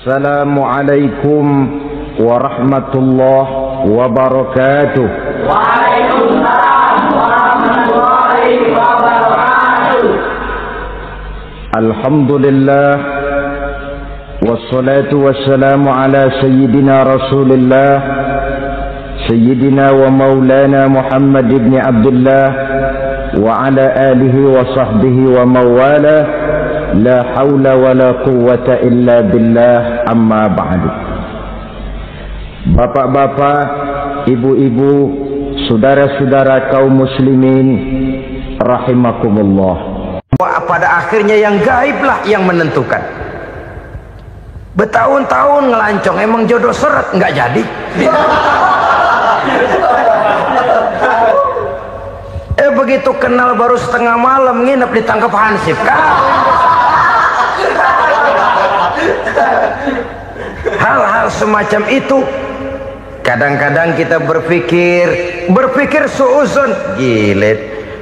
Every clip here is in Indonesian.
Assalamualaikum warahmatullahi wabarakatuh. Waalaikumsalam warahmatullahi wabarakatuh. Alhamdulillah wassalatu wassalamu ala sayyidina Rasulillah sayyidina wa maulana Muhammad ibn Abdullah wa ala alihi wa sahbihi wa mawala. La haula wa la quwwata illa billah, amma ba'du. Bapak-bapak, ibu-ibu, saudara-saudara kaum muslimin rahimakumullah. Pada akhirnya yang gaiblah yang menentukan. Bertahun-tahun ngelancong, emang jodoh seret nggak jadi. Begitu kenal baru setengah malam nginep ditangkap hansip kan. Hal-hal semacam itu kadang-kadang kita berpikir suuzon, gilet,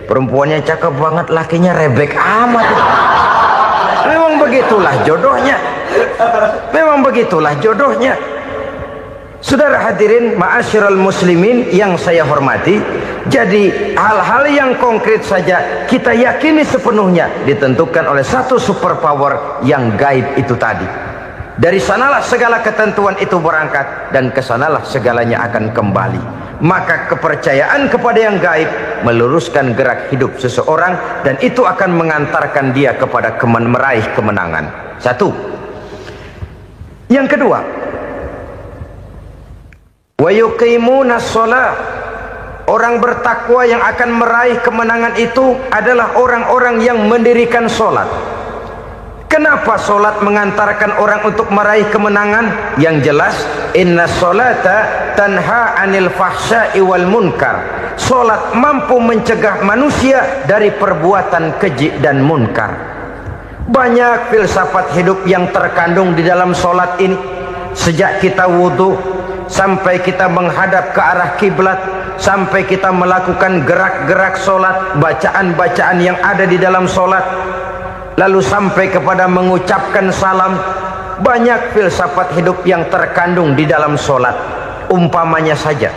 perempuannya cakep banget, lakinya rebek amat. Memang begitulah jodohnya. Saudara hadirin ma'asyiral muslimin yang saya hormati, jadi hal-hal yang konkret saja kita yakini sepenuhnya ditentukan oleh satu superpower yang gaib itu tadi. Dari sanalah segala ketentuan itu berangkat dan kesanalah segalanya akan kembali. Maka kepercayaan kepada yang gaib meluruskan gerak hidup seseorang dan itu akan mengantarkan dia kepada meraih kemenangan. Satu. Yang kedua, wa yuqimuna shalah. Orang bertakwa yang akan meraih kemenangan itu adalah orang-orang yang mendirikan sholat. Kenapa sholat mengantarkan orang untuk meraih kemenangan? Yang jelas, inna sholata tanha anil fahsya'i wal munkar. Sholat mampu mencegah manusia dari perbuatan keji dan munkar. Banyak filsafat hidup yang terkandung di dalam sholat ini. Sejak kita wudhu sampai kita menghadap ke arah kiblat, sampai kita melakukan gerak-gerak sholat, bacaan-bacaan yang ada di dalam sholat, lalu sampai kepada mengucapkan salam. Banyak filsafat hidup yang terkandung di dalam sholat. Umpamanya saja,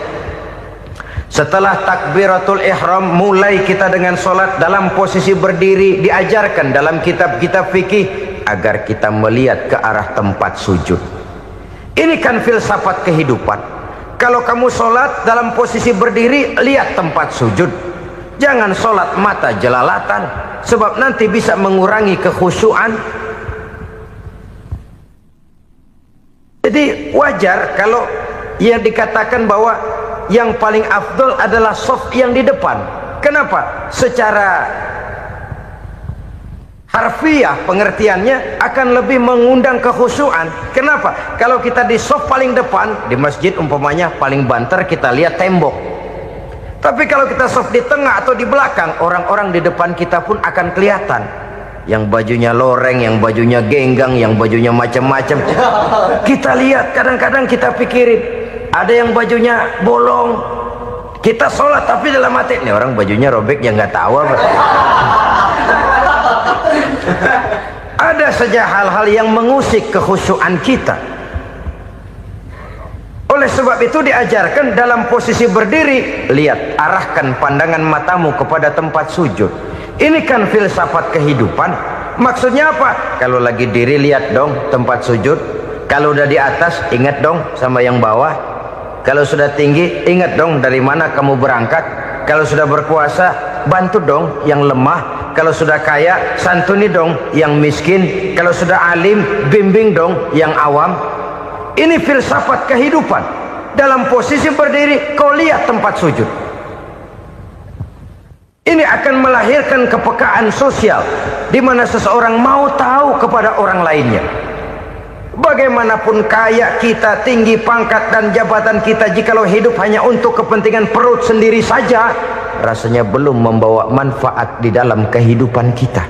setelah takbiratul ihram mulai kita dengan sholat dalam posisi berdiri, diajarkan dalam kitab-kitab fikih agar kita melihat ke arah tempat sujud. Ini kan filsafat kehidupan. Kalau kamu sholat dalam posisi berdiri, lihat tempat sujud. Jangan sholat mata jelalatan, sebab nanti bisa mengurangi kekhusyuan. Jadi wajar kalau yang dikatakan bahwa yang paling afdol adalah shaf yang di depan. Kenapa? Secara harfiah pengertiannya akan lebih mengundang kekhusyuan. Kenapa? Kalau kita di shaf paling depan di masjid umpamanya paling banter kita lihat tembok. Tapi kalau kita shaf di tengah atau di belakang, orang-orang di depan kita pun akan kelihatan. Yang bajunya loreng, yang bajunya genggang, yang bajunya macam-macam. Kita lihat, kadang-kadang kita pikirin, ada yang bajunya bolong. Kita sholat tapi dalam hati, ini orang bajunya robek yang nggak tahu apa. Ada saja hal-hal yang mengusik kekhusyuan kita. Oleh sebab itu diajarkan dalam posisi berdiri, lihat, arahkan pandangan matamu kepada tempat sujud. Ini kan filsafat kehidupan. Maksudnya apa? Kalau lagi diri lihat dong tempat sujud. Kalau udah di atas ingat dong sama yang bawah. Kalau sudah tinggi ingat dong dari mana kamu berangkat. Kalau sudah berkuasa bantu dong yang lemah. Kalau sudah kaya santuni dong yang miskin. Kalau sudah alim bimbing dong yang awam. Ini filsafat kehidupan. Dalam posisi berdiri kau lihat tempat sujud. Ini akan melahirkan kepekaan sosial di mana seseorang mau tahu kepada orang lainnya. Bagaimanapun kaya kita, tinggi pangkat dan jabatan kita, jikalau hidup hanya untuk kepentingan perut sendiri saja, rasanya belum membawa manfaat di dalam kehidupan kita.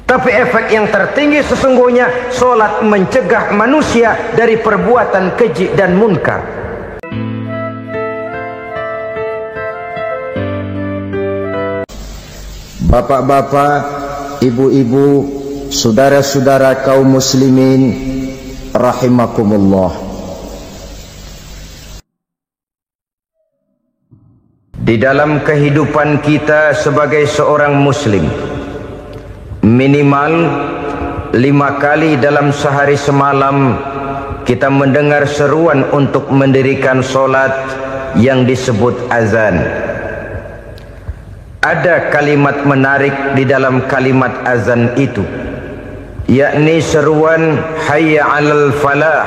Tapi efek yang tertinggi sesungguhnya, sholat mencegah manusia dari perbuatan keji dan munkar. Bapak-bapak, ibu-ibu, saudara-saudara kaum muslimin rahimakumullah. Di dalam kehidupan kita sebagai seorang muslim, minimal 5 kali dalam sehari semalam kita mendengar seruan untuk mendirikan solat yang disebut azan. Ada kalimat menarik di dalam kalimat azan itu, yakni seruan hayya 'alal falah,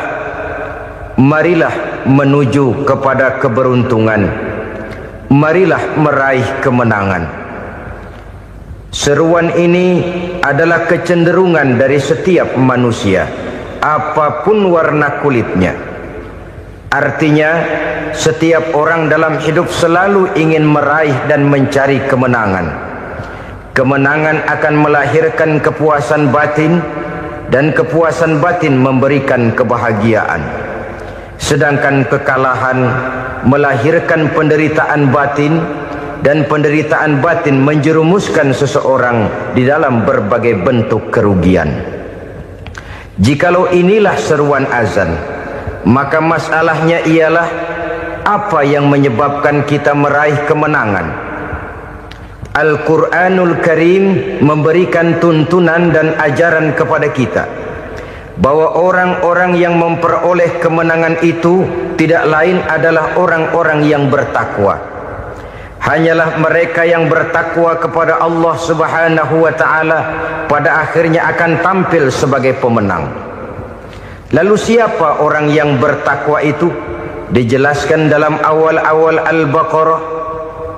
marilah menuju kepada keberuntungan, marilah meraih kemenangan. Seruan ini adalah kecenderungan dari setiap manusia, apapun warna kulitnya. Artinya, setiap orang dalam hidup selalu ingin meraih dan mencari kemenangan. Kemenangan akan melahirkan kepuasan batin, dan kepuasan batin memberikan kebahagiaan. Sedangkan kekalahan melahirkan penderitaan batin, dan penderitaan batin menjerumuskan seseorang di dalam berbagai bentuk kerugian. Jikalau inilah seruan azan, maka masalahnya ialah apa yang menyebabkan kita meraih kemenangan. Al-Quranul Karim memberikan tuntunan dan ajaran kepada kita bahwa orang-orang yang memperoleh kemenangan itu tidak lain adalah orang-orang yang bertakwa. Hanyalah mereka yang bertakwa kepada Allah Subhanahu wa ta'ala pada akhirnya akan tampil sebagai pemenang. Lalu siapa orang yang bertakwa itu? Dijelaskan dalam awal-awal Al-Baqarah,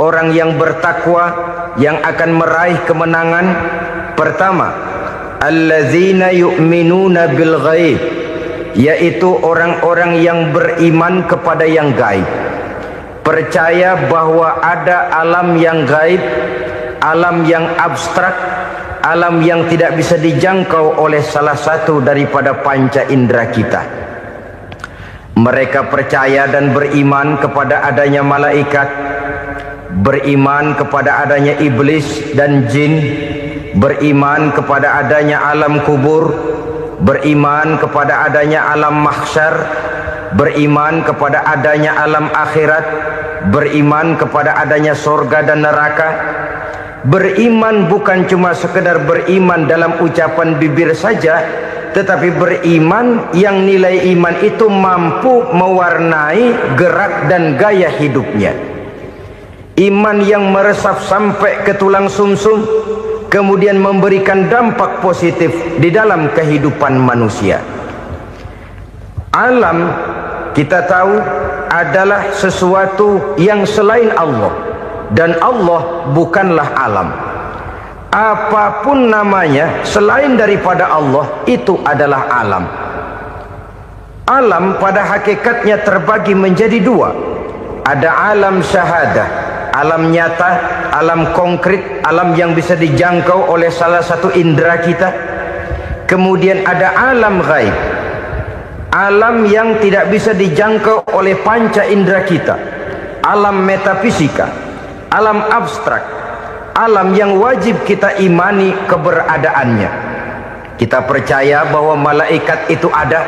orang yang bertakwa yang akan meraih kemenangan. Pertama, allazina yu'minuna bil ghaib, yaitu orang-orang yang beriman kepada yang gaib, percaya bahwa ada alam yang gaib, alam yang abstrak, alam yang tidak bisa dijangkau oleh salah satu daripada panca indera kita. Mereka percaya dan beriman kepada adanya malaikat, beriman kepada adanya iblis dan jin, beriman kepada adanya alam kubur, beriman kepada adanya alam mahsyar, beriman kepada adanya alam akhirat, beriman kepada adanya surga dan neraka. Beriman bukan cuma sekedar beriman dalam ucapan bibir saja, tetapi beriman yang nilai iman itu mampu mewarnai gerak dan gaya hidupnya. Iman yang meresap sampai ke tulang sumsum, kemudian memberikan dampak positif di dalam kehidupan manusia. Alam, kita tahu, adalah sesuatu yang selain Allah, dan Allah bukanlah alam. Apapun namanya selain daripada Allah, itu adalah alam. Alam pada hakikatnya terbagi menjadi dua. Ada alam syahadah, alam nyata, alam konkret, alam yang bisa dijangkau oleh salah satu indera kita. Kemudian ada alam ghaib, alam yang tidak bisa dijangkau oleh panca indera kita, alam metafisika, alam abstrak, alam yang wajib kita imani keberadaannya. Kita percaya bahwa malaikat itu ada,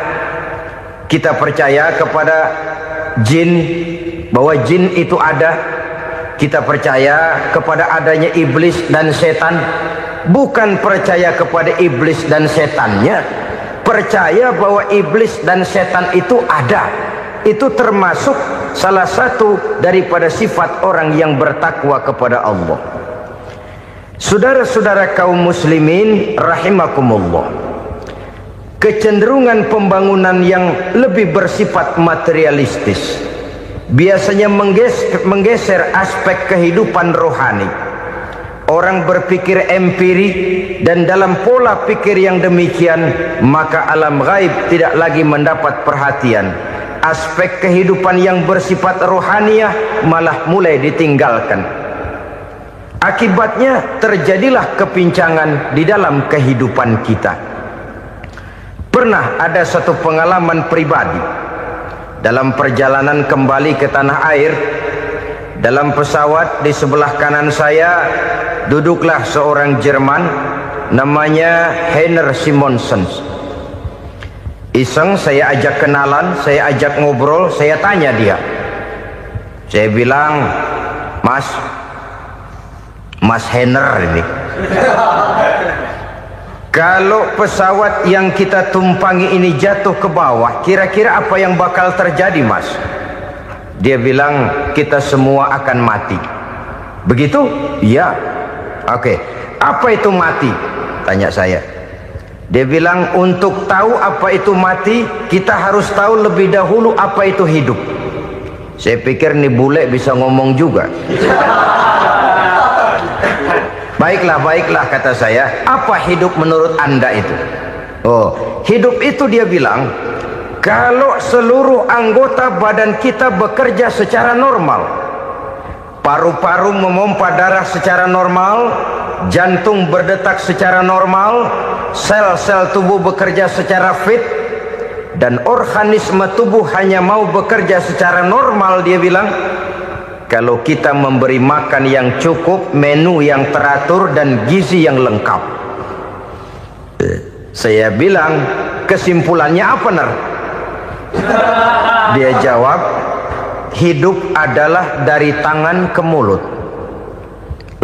kita percaya kepada jin, bahwa jin itu ada, kita percaya kepada adanya iblis dan setan. Bukan percaya kepada iblis dan setannya, percaya bahwa iblis dan setan itu ada. Itu termasuk salah satu daripada sifat orang yang bertakwa kepada Allah. Saudara-saudara kaum muslimin rahimakumullah, kecenderungan pembangunan yang lebih bersifat materialistis biasanya menggeser aspek kehidupan rohani. Orang berpikir empiri, dan dalam pola pikir yang demikian maka alam gaib tidak lagi mendapat perhatian. Aspek kehidupan yang bersifat rohaniah malah mulai ditinggalkan. Akibatnya terjadilah kepincangan di dalam kehidupan kita. Pernah ada satu pengalaman pribadi dalam perjalanan kembali ke tanah air. Dalam pesawat di sebelah kanan saya duduklah seorang Jerman namanya Heiner Simonsen. Iseng saya ajak kenalan, saya ajak ngobrol, saya tanya dia. Saya bilang, Mas Henner ini, kalau pesawat yang kita tumpangi ini jatuh ke bawah, kira-kira apa yang bakal terjadi, Mas? Dia bilang, kita semua akan mati. Begitu? Iya. Oke. Apa itu mati? Tanya saya. Dia bilang, untuk tahu apa itu mati, kita harus tahu lebih dahulu apa itu hidup. Saya pikir nih bule bisa ngomong juga. Baiklah kata saya. Apa hidup menurut Anda itu? Oh, hidup itu dia bilang, kalau seluruh anggota badan kita bekerja secara normal. Paru-paru memompa darah secara normal, jantung berdetak secara normal, sel-sel tubuh bekerja secara fit, dan organisme tubuh hanya mau bekerja secara normal. Dia bilang, kalau kita memberi makan yang cukup, menu yang teratur, dan gizi yang lengkap. Saya bilang, kesimpulannya apa, Ner? Dia jawab, hidup adalah dari tangan ke mulut.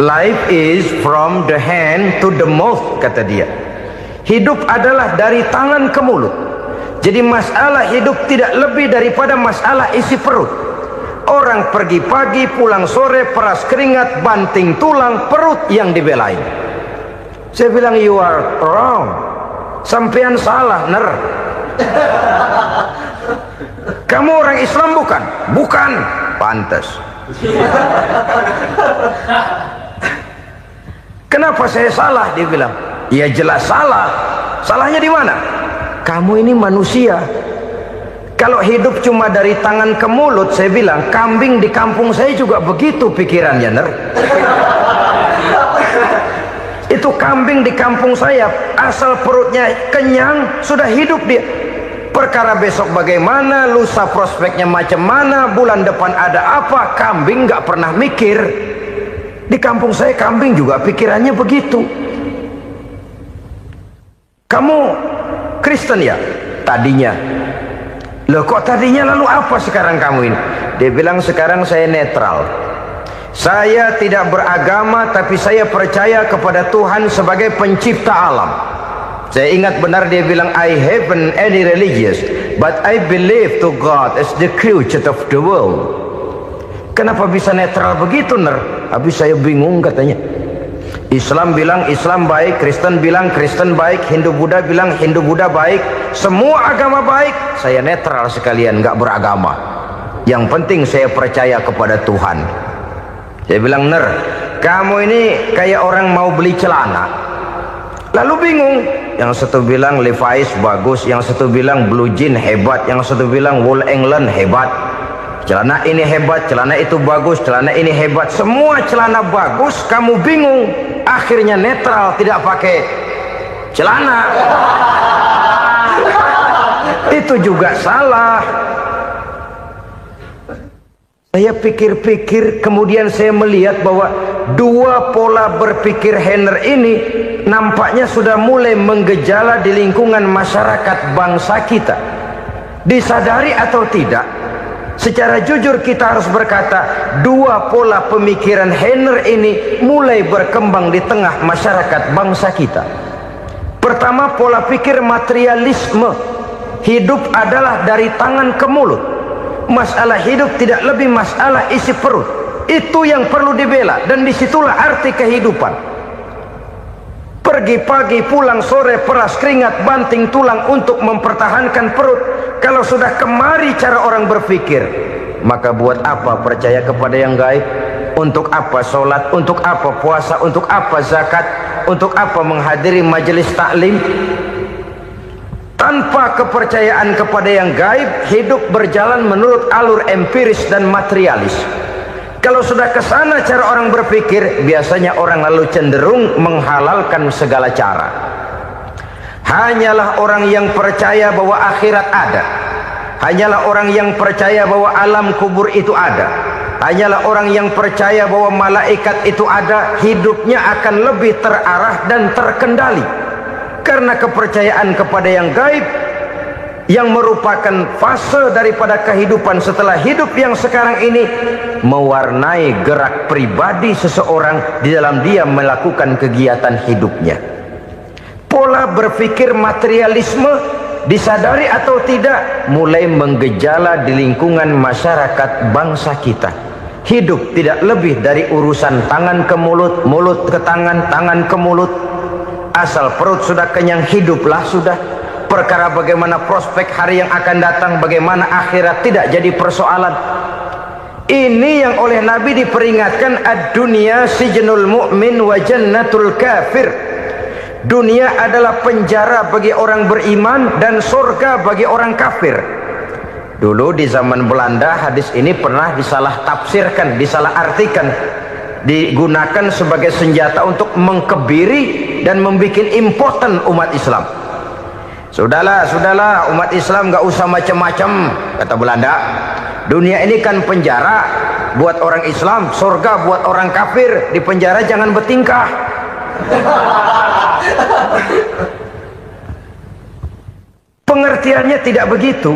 Life is from the hand to the mouth, kata dia. Hidup adalah dari tangan ke mulut. Jadi masalah hidup tidak lebih daripada masalah isi perut. Orang pergi pagi, pulang sore, peras keringat, banting tulang, perut yang dibelain. Saya bilang, you are wrong. Sampean salah, Ner. Kamu orang Islam bukan? Bukan. Pantas. Kenapa saya salah? Dia bilang, ya jelas salah. Salahnya di mana? Kamu ini manusia. Kalau hidup cuma dari tangan ke mulut, saya bilang, kambing di kampung saya juga begitu pikirannya, Ner. Itu kambing di kampung saya, asal perutnya kenyang, sudah hidup dia. Perkara besok bagaimana, lusa prospeknya macam mana, bulan depan ada apa, kambing nggak pernah mikir. Di kampung saya kambing juga pikirannya begitu. Kamu Kristen ya? Tadinya. Loh kok tadinya, lalu apa sekarang kamu ini? Dia bilang, sekarang saya netral. Saya tidak beragama, tapi saya percaya kepada Tuhan sebagai pencipta alam. Saya ingat benar dia bilang, I haven't any religious, but I believe to God as the creator of the world. Kenapa bisa netral begitu, Ner? Habis saya bingung katanya. Islam bilang Islam baik, Kristen bilang Kristen baik, Hindu Buddha bilang Hindu Buddha baik, semua agama baik. Saya netral sekalian, nggak beragama. Yang penting saya percaya kepada Tuhan. Saya bilang, Ner, kamu ini kayak orang mau beli celana, lalu bingung. Yang satu bilang Levi's bagus, yang satu bilang Blue Jean hebat, yang satu bilang Wool England hebat. Celana ini hebat, celana itu bagus, celana ini hebat. Semua celana bagus, kamu bingung. Akhirnya netral, tidak pakai celana. Itu juga salah. Saya pikir-pikir, kemudian saya melihat bahwa dua pola berpikir Henner ini nampaknya sudah mulai menggejala di lingkungan masyarakat bangsa kita. Disadari atau tidak, secara jujur kita harus berkata, dua pola pemikiran Henner ini mulai berkembang di tengah masyarakat bangsa kita. Pertama, pola pikir materialisme. Hidup adalah dari tangan ke mulut. Masalah hidup tidak lebih masalah isi perut. Itu yang perlu dibela, dan disitulah arti kehidupan. Pergi pagi, pulang sore, peras keringat, banting tulang untuk mempertahankan perut. Kalau sudah kemari cara orang berpikir, maka buat apa percaya kepada yang gaib? Untuk apa sholat? Untuk apa puasa? Untuk apa zakat? Untuk apa menghadiri majelis taklim? Tanpa kepercayaan kepada yang gaib, hidup berjalan menurut alur empiris dan materialis. Kalau sudah ke sana cara orang berpikir, biasanya orang lalu cenderung menghalalkan segala cara. Hanyalah orang yang percaya bahwa akhirat ada. Hanyalah orang yang percaya bahwa alam kubur itu ada. Hanyalah orang yang percaya bahwa malaikat itu ada, hidupnya akan lebih terarah dan terkendali. Karena kepercayaan kepada yang gaib yang merupakan fase daripada kehidupan setelah hidup yang sekarang ini, mewarnai gerak pribadi seseorang di dalam dia melakukan kegiatan hidupnya. Pola berpikir materialisme, disadari atau tidak, mulai menggejala di lingkungan masyarakat bangsa kita. Hidup tidak lebih dari urusan tangan ke mulut, mulut ke tangan, tangan ke mulut. Asal perut sudah kenyang, hiduplah sudah. Perkara bagaimana prospek hari yang akan datang, bagaimana akhirat, tidak jadi persoalan. Ini yang oleh Nabi diperingatkan, ad-dunya sijnul mu'min wa jannatul kafir. Dunia adalah penjara bagi orang beriman dan surga bagi orang kafir. Dulu di zaman Belanda hadis ini pernah disalah tafsirkan, disalah artikan, digunakan sebagai senjata untuk mengkebiri dan membuat impoten umat Islam. Sudahlah umat Islam gak usah macam-macam, kata Belanda. Dunia ini kan penjara buat orang Islam, surga buat orang kafir. Di penjara jangan bertingkah. Pengertiannya tidak begitu.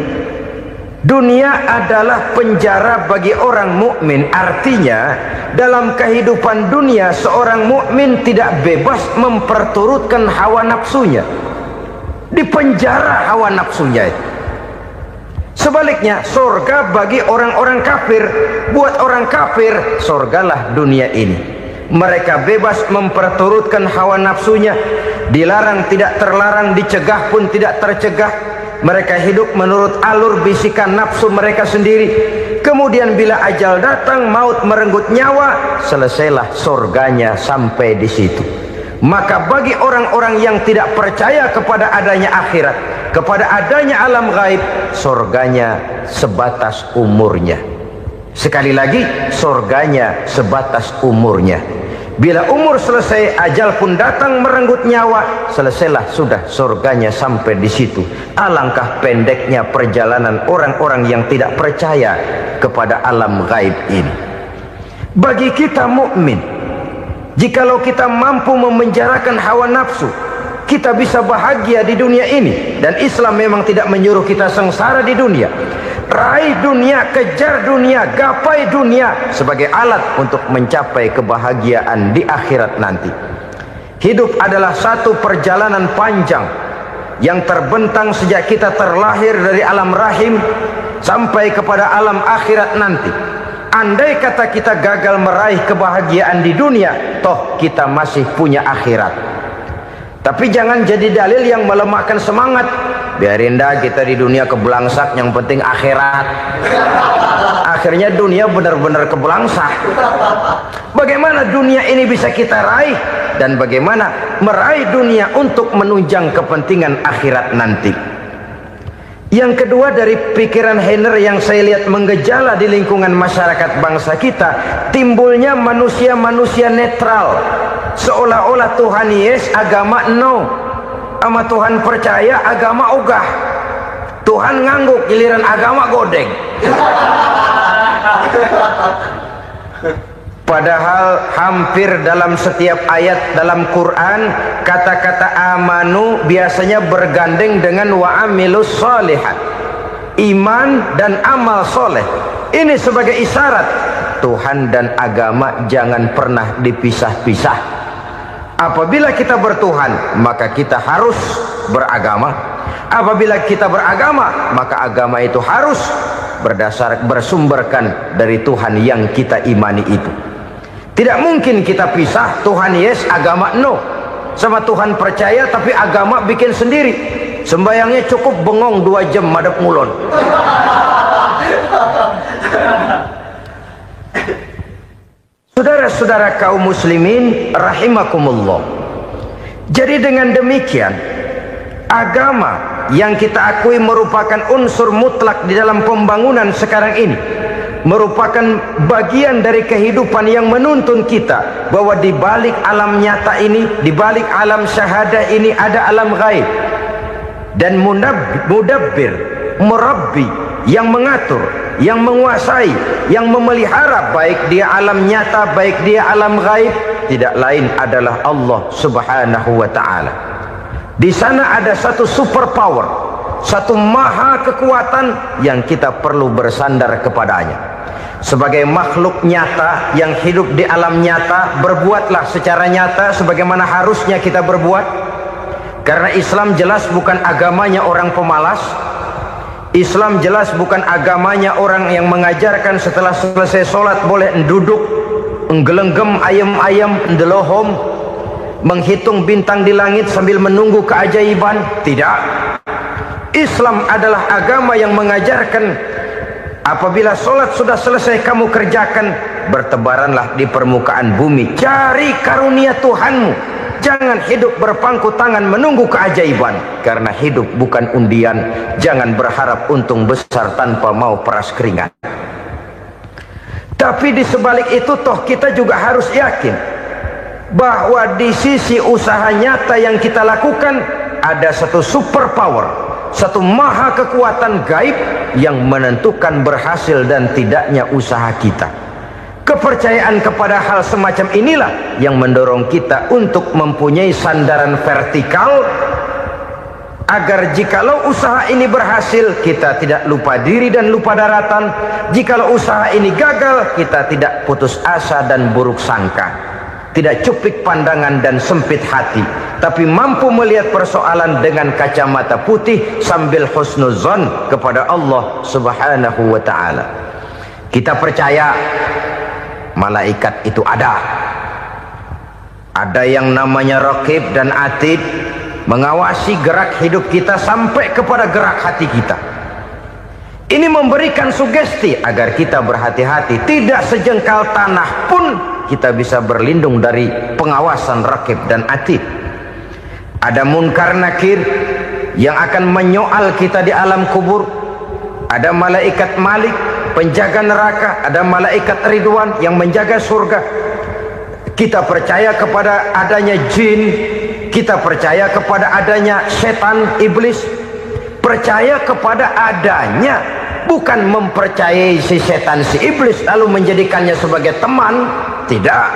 Dunia adalah penjara bagi orang mukmin. Artinya dalam kehidupan dunia seorang mukmin tidak bebas memperturutkan hawa nafsunya. Di penjara hawa nafsunya itu. Sebaliknya surga bagi orang-orang kafir. Buat orang kafir surgalah dunia ini. Mereka bebas memperturutkan hawa nafsunya. Dilarang tidak terlarang, dicegah pun tidak tercegah. Mereka hidup menurut alur bisikan nafsu mereka sendiri. Kemudian bila ajal datang, maut merenggut nyawa, selesailah surganya sampai di situ. Maka bagi orang-orang yang tidak percaya kepada adanya akhirat, kepada adanya alam gaib, surganya sebatas umurnya. Sekali lagi, surganya sebatas umurnya. Bila umur selesai, ajal pun datang merenggut nyawa, selesailah sudah surganya sampai di situ. Alangkah pendeknya perjalanan orang-orang yang tidak percaya kepada alam gaib ini. Bagi kita mukmin, jikalau kita mampu memenjarakan hawa nafsu, kita bisa bahagia di dunia ini. Dan Islam memang tidak menyuruh kita sengsara di dunia. Raih dunia, kejar dunia, gapai dunia sebagai alat untuk mencapai kebahagiaan di akhirat nanti. Hidup adalah satu perjalanan panjang yang terbentang sejak kita terlahir dari alam rahim sampai kepada alam akhirat nanti. Andai kata kita gagal meraih kebahagiaan di dunia, toh kita masih punya akhirat. Tapi jangan jadi dalil yang melemahkan semangat. Biarin dah kita di dunia kebelangsak, yang penting akhirat. Akhirnya dunia benar-benar kebelangsak. Bagaimana dunia ini bisa kita raih, dan bagaimana meraih dunia untuk menunjang kepentingan akhirat nanti. Yang kedua, dari pikiran Heiner yang saya lihat menggejala di lingkungan masyarakat bangsa kita, timbulnya manusia-manusia netral. Seolah-olah Tuhan yes, agama no. Sama Tuhan percaya, agama ogah. Tuhan ngangguk, giliran agama godeng. Padahal hampir dalam setiap ayat dalam Quran, kata-kata amanu biasanya bergandeng dengan wa amilus sholihat. Iman dan amal soleh. Ini sebagai isyarat Tuhan dan agama jangan pernah dipisah-pisah. Apabila kita bertuhan, maka kita harus beragama. Apabila kita beragama, maka agama itu harus bersumberkan dari Tuhan yang kita imani itu. Tidak mungkin kita pisah, Tuhan yes, agama no. Sama Tuhan percaya tapi agama bikin sendiri. Sembayangnya cukup bengong 2 jam madep ngulon. Saudara-saudara kaum muslimin rahimakumullah. Jadi dengan demikian, agama yang kita akui merupakan unsur mutlak di dalam pembangunan sekarang ini, merupakan bagian dari kehidupan yang menuntun kita bahwa di balik alam nyata ini, di balik alam syahadah ini ada alam gaib. Dan mudabbir, murabbi, yang mengatur, yang menguasai, yang memelihara baik dia alam nyata, baik dia alam gaib, tidak lain adalah Allah Subhanahu wa ta'ala. Di sana ada satu super power, satu maha kekuatan yang kita perlu bersandar kepadanya. Sebagai makhluk nyata yang hidup di alam nyata, berbuatlah secara nyata sebagaimana harusnya kita berbuat. Karena Islam jelas bukan agamanya orang pemalas. Islam jelas bukan agamanya orang yang mengajarkan setelah selesai sholat boleh duduk, nggelenggem ayam-ayam, ndelohom, menghitung bintang di langit sambil menunggu keajaiban. Tidak. Islam adalah agama yang mengajarkan apabila sholat sudah selesai kamu kerjakan, bertebaranlah di permukaan bumi, cari karunia Tuhanmu. Jangan hidup berpangku tangan menunggu keajaiban. Karena hidup bukan undian. Jangan berharap untung besar tanpa mau peras keringat. Tapi di sebalik itu toh kita juga harus yakin bahwa di sisi usaha nyata yang kita lakukan ada satu super power, satu maha kekuatan gaib yang menentukan berhasil dan tidaknya usaha kita. Kepercayaan kepada hal semacam inilah yang mendorong kita untuk mempunyai sandaran vertikal, agar jikalau usaha ini berhasil kita tidak lupa diri dan lupa daratan. Jikalau usaha ini gagal kita tidak putus asa dan buruk sangka, tidak cupik pandangan dan sempit hati, tapi mampu melihat persoalan dengan kacamata putih sambil husnuzon kepada Allah Subhanahu wa ta'ala. Kita percaya malaikat itu ada yang namanya Raqib dan Atid, mengawasi gerak hidup kita sampai kepada gerak hati kita. Ini memberikan sugesti agar kita berhati-hati, tidak sejengkal tanah pun kita bisa berlindung dari pengawasan Raqib dan Atid. Ada Munkar Nakir yang akan menyoal kita di alam kubur. Ada malaikat Malik, penjaga neraka. Ada malaikat Ridwan yang menjaga surga. Kita percaya kepada adanya jin, kita percaya kepada adanya setan, iblis. Percaya kepada adanya, bukan mempercayai si setan, si iblis lalu menjadikannya sebagai teman. Tidak.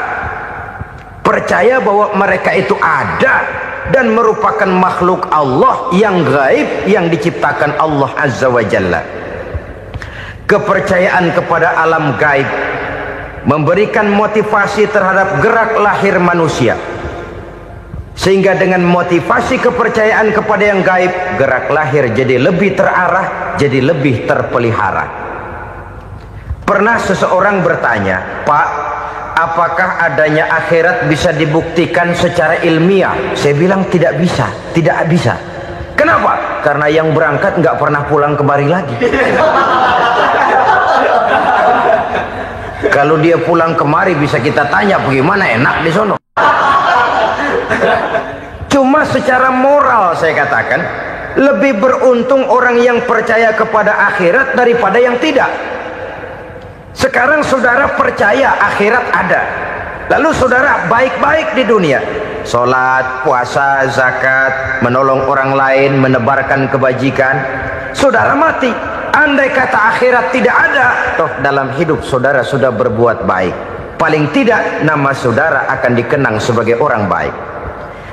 Percaya bahwa mereka itu ada dan merupakan makhluk Allah yang gaib yang diciptakan Allah Azza wa Jalla. Kepercayaan kepada alam gaib memberikan motivasi terhadap gerak lahir manusia, sehingga dengan motivasi kepercayaan kepada yang gaib, gerak lahir jadi lebih terarah, jadi lebih terpelihara. Pernah seseorang bertanya, "Pak, apakah adanya akhirat bisa dibuktikan secara ilmiah?" Saya bilang tidak bisa, tidak bisa. Kenapa? Karena yang berangkat nggak pernah pulang kembali lagi. Kalau dia pulang kemari bisa kita tanya bagaimana enak di sono. Cuma secara moral saya katakan, lebih beruntung orang yang percaya kepada akhirat daripada yang tidak. Sekarang saudara percaya akhirat ada, lalu saudara baik-baik di dunia, sholat, puasa, zakat, menolong orang lain, menebarkan kebajikan. Saudara mati, andai kata akhirat tidak ada, toh dalam hidup saudara sudah berbuat baik. Paling tidak nama saudara akan dikenang sebagai orang baik.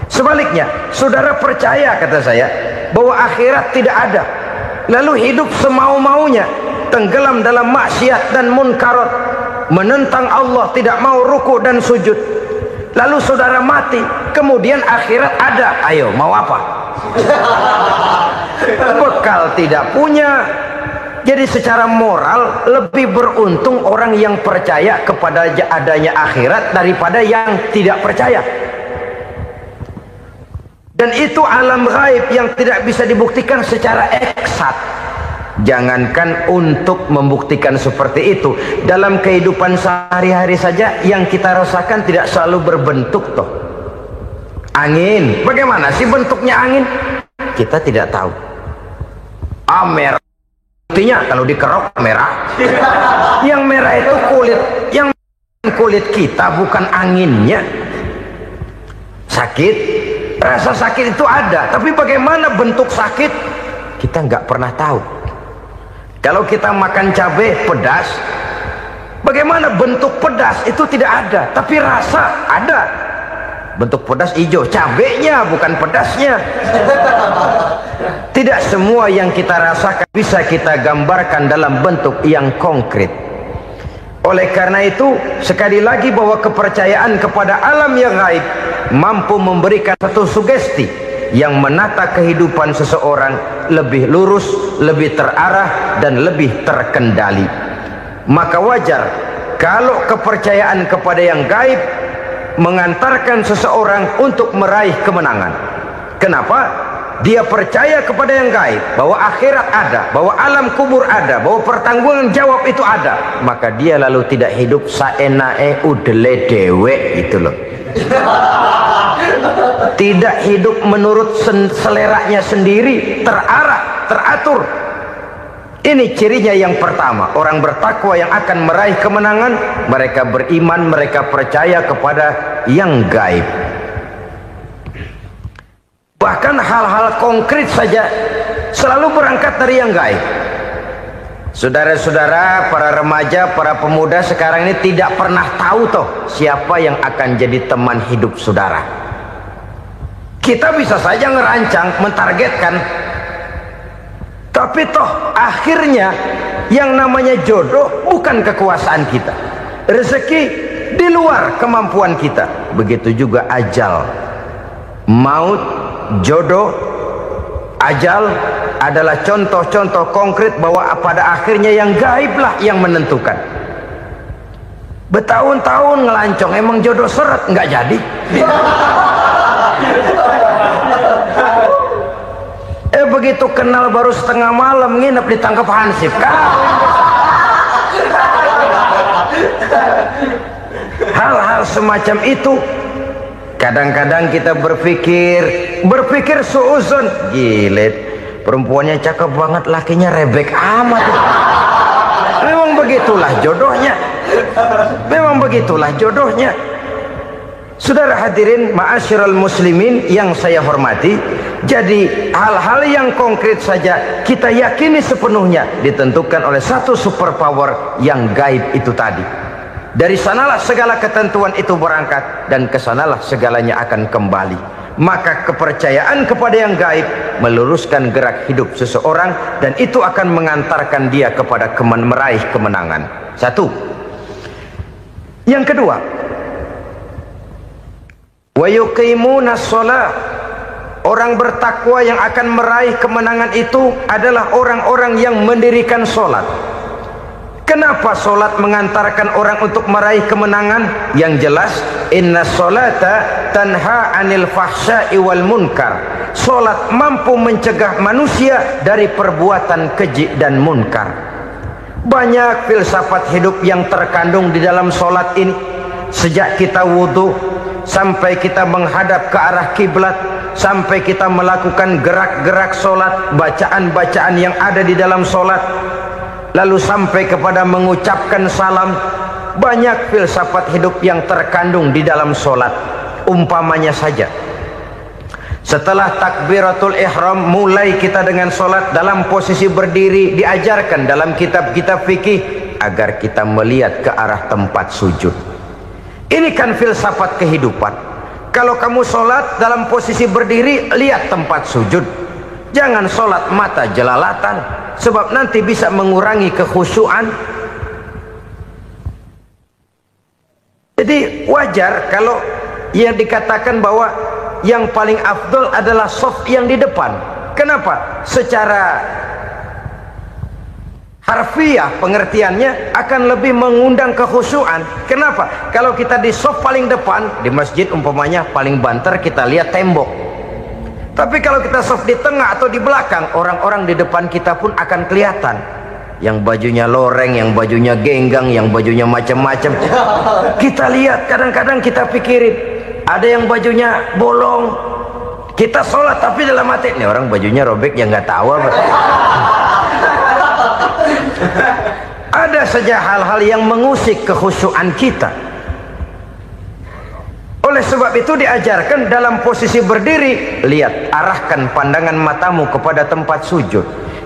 Sebaliknya, saudara percaya, kata saya, bahwa akhirat tidak ada, lalu hidup semau-maunya, tenggelam dalam maksiat dan munkarat, menentang Allah, tidak mau ruku dan sujud. Lalu saudara mati, kemudian akhirat ada, ayo mau apa? Bekal tidak punya. Jadi secara moral lebih beruntung orang yang percaya kepada adanya akhirat daripada yang tidak percaya. Dan itu alam gaib yang tidak bisa dibuktikan secara eksat. Jangankan untuk membuktikan seperti itu, dalam kehidupan sehari-hari saja yang kita rasakan tidak selalu berbentuk toh. Angin, bagaimana sih bentuknya angin? Kita tidak tahu. Merah, buktinya kalau dikerok merah. Yang merah itu kulit, yang kulit kita bukan anginnya. Sakit, rasa sakit itu ada, tapi bagaimana bentuk sakit kita nggak pernah tahu. Kalau kita makan cabai pedas, bagaimana bentuk pedas itu tidak ada, tapi rasa ada. Bentuk pedas hijau, cabenya bukan pedasnya. Tidak semua yang kita rasakan bisa kita gambarkan dalam bentuk yang konkret. Oleh karena itu, sekali lagi bahwa kepercayaan kepada alam yang gaib mampu memberikan satu sugesti yang menata kehidupan seseorang lebih lurus, lebih terarah, dan lebih terkendali. Maka wajar kalau kepercayaan kepada yang gaib mengantarkan seseorang untuk meraih kemenangan. Kenapa? Dia percaya kepada yang gaib, bahwa akhirat ada, bahwa alam kubur ada, bahwa pertanggungan jawab itu ada. Maka dia lalu tidak hidup saenae udele dewe, itu loh. Tidak hidup menurut seleranya sendiri, terarah, teratur. Ini cirinya yang pertama. Orang bertakwa yang akan meraih kemenangan, mereka beriman, mereka percaya kepada yang gaib. Bahkan hal-hal konkret saja selalu berangkat dari yang gaib. Saudara-saudara, para remaja, para pemuda sekarang ini tidak pernah tahu toh siapa yang akan jadi teman hidup saudara. Kita bisa saja ngerancang, mentargetkan, tapi toh akhirnya yang namanya jodoh bukan kekuasaan kita. Rezeki di luar kemampuan kita. Begitu juga ajal, maut, jodoh, ajal adalah contoh-contoh konkret bahwa pada akhirnya yang gaiblah yang menentukan. Bertahun-tahun ngelancong, emang jodoh seret, nggak jadi. Begitu kenal baru setengah malam nginep ditangkap hansip kan. Hal-hal semacam itu kadang-kadang kita berpikir suuzon, gilet, perempuannya cakep banget, lakinya rebek amat. Memang begitulah jodohnya. Memang begitulah jodohnya. Saudara hadirin ma'asyiral muslimin yang saya hormati, jadi hal-hal yang konkret saja kita yakini sepenuhnya ditentukan oleh satu superpower yang gaib itu tadi. Dari sanalah segala ketentuan itu berangkat dan kesanalah segalanya akan kembali. Maka kepercayaan kepada yang gaib meluruskan gerak hidup seseorang dan itu akan mengantarkan dia kepada meraih kemenangan. Satu. Yang kedua, wa yuqimuna shalah. Orang bertakwa yang akan meraih kemenangan itu adalah orang-orang yang mendirikan sholat. Kenapa sholat mengantarkan orang untuk meraih kemenangan? Yang jelas, inna sholata tanha anil fahsya'i wal munkar. Sholat mampu mencegah manusia dari perbuatan keji dan munkar. Banyak filsafat hidup yang terkandung di dalam sholat ini. Sejak kita wudhu sampai kita menghadap ke arah kiblat, sampai kita melakukan gerak-gerak sholat, bacaan-bacaan yang ada di dalam sholat, lalu sampai kepada mengucapkan salam. Banyak filsafat hidup yang terkandung di dalam sholat. Umpamanya saja, setelah takbiratul ihram mulai kita dengan sholat dalam posisi berdiri, diajarkan dalam kitab-kitab fikih agar kita melihat ke arah tempat sujud. Ini kan filsafat kehidupan. Kalau kamu sholat dalam posisi berdiri, lihat tempat sujud. Jangan sholat mata jelalatan, sebab nanti bisa mengurangi kekhusyuan. Jadi wajar kalau yang dikatakan bahwa yang paling afdol adalah shaf yang di depan. Kenapa? Secara harfiah pengertiannya akan lebih mengundang kekhusyuan. Kenapa? Kalau kita di shaf paling depan di masjid umpamanya paling banter, kita lihat tembok. Tapi kalau kita shaf di tengah atau di belakang, orang-orang di depan kita pun akan kelihatan. Yang bajunya loreng, yang bajunya genggang, yang bajunya macam-macam. Kita lihat, kadang-kadang kita pikirin, ada yang bajunya bolong. Kita sholat tapi dalam hati, nih orang bajunya robek yang nggak tahu apa. Ada saja hal-hal yang mengusik kekhusyuan kita. Oleh sebab itu diajarkan dalam posisi berdiri, lihat, arahkan pandangan matamu kepada tempat sujud.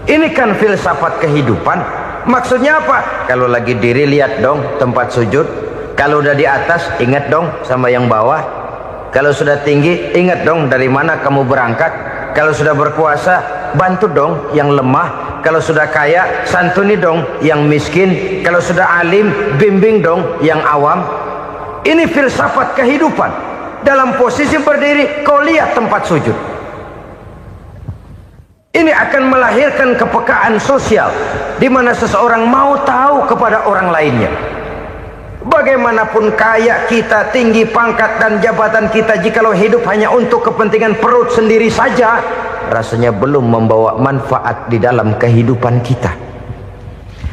Ini kan filsafat kehidupan. Maksudnya apa? Kalau lagi diri lihat dong tempat sujud. Kalau udah di atas ingat dong sama yang bawah. Kalau sudah tinggi, ingat dong dari mana kamu berangkat. Kalau sudah berkuasa, bantu dong yang lemah. Kalau sudah kaya, santuni dong yang miskin. Kalau sudah alim, bimbing dong yang awam. Ini filsafat kehidupan. Dalam posisi berdiri, kau lihat tempat sujud. Ini akan melahirkan kepekaan sosial, di mana seseorang mau tahu kepada orang lainnya. Bagaimanapun kaya kita, tinggi pangkat dan jabatan kita, jikalau hidup hanya untuk kepentingan perut sendiri saja, rasanya belum membawa manfaat di dalam kehidupan kita.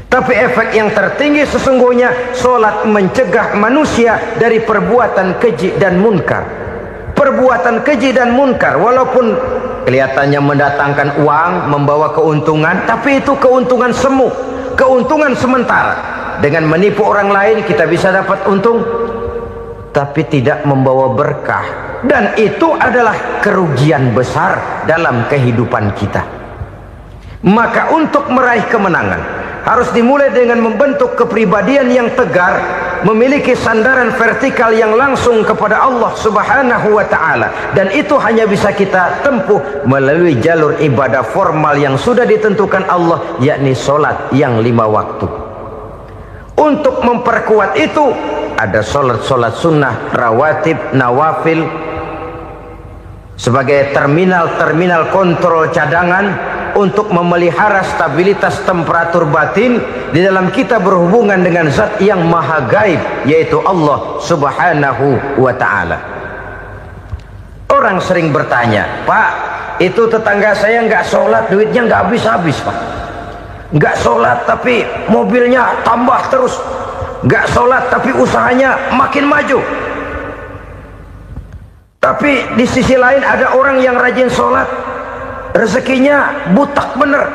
Tapi efek yang tertinggi sesungguhnya, solat mencegah manusia dari perbuatan keji dan munkar. Perbuatan keji dan munkar, walaupun kelihatannya mendatangkan uang, membawa keuntungan, tapi itu keuntungan semu, keuntungan sementara. Dengan menipu orang lain kita bisa dapat untung, tapi tidak membawa berkah, dan itu adalah kerugian besar dalam kehidupan kita. Maka untuk meraih kemenangan harus dimulai dengan membentuk kepribadian yang tegar, memiliki sandaran vertikal yang langsung kepada Allah Subhanahu wa ta'ala, dan itu hanya bisa kita tempuh melalui jalur ibadah formal yang sudah ditentukan Allah, yakni solat yang 5 waktu. Untuk memperkuat itu ada solat-solat sunnah, rawatib, nawafil sebagai terminal kontrol cadangan untuk memelihara stabilitas temperatur batin di dalam kita berhubungan dengan zat yang maha gaib, yaitu Allah Subhanahu wa ta'ala. Orang sering bertanya, Pak, itu tetangga saya nggak sholat, duitnya nggak habis-habis, Pak. Nggak sholat tapi mobilnya tambah terus. Nggak sholat tapi usahanya makin maju. Tapi di sisi lain ada orang yang rajin sholat, rezekinya butak bener.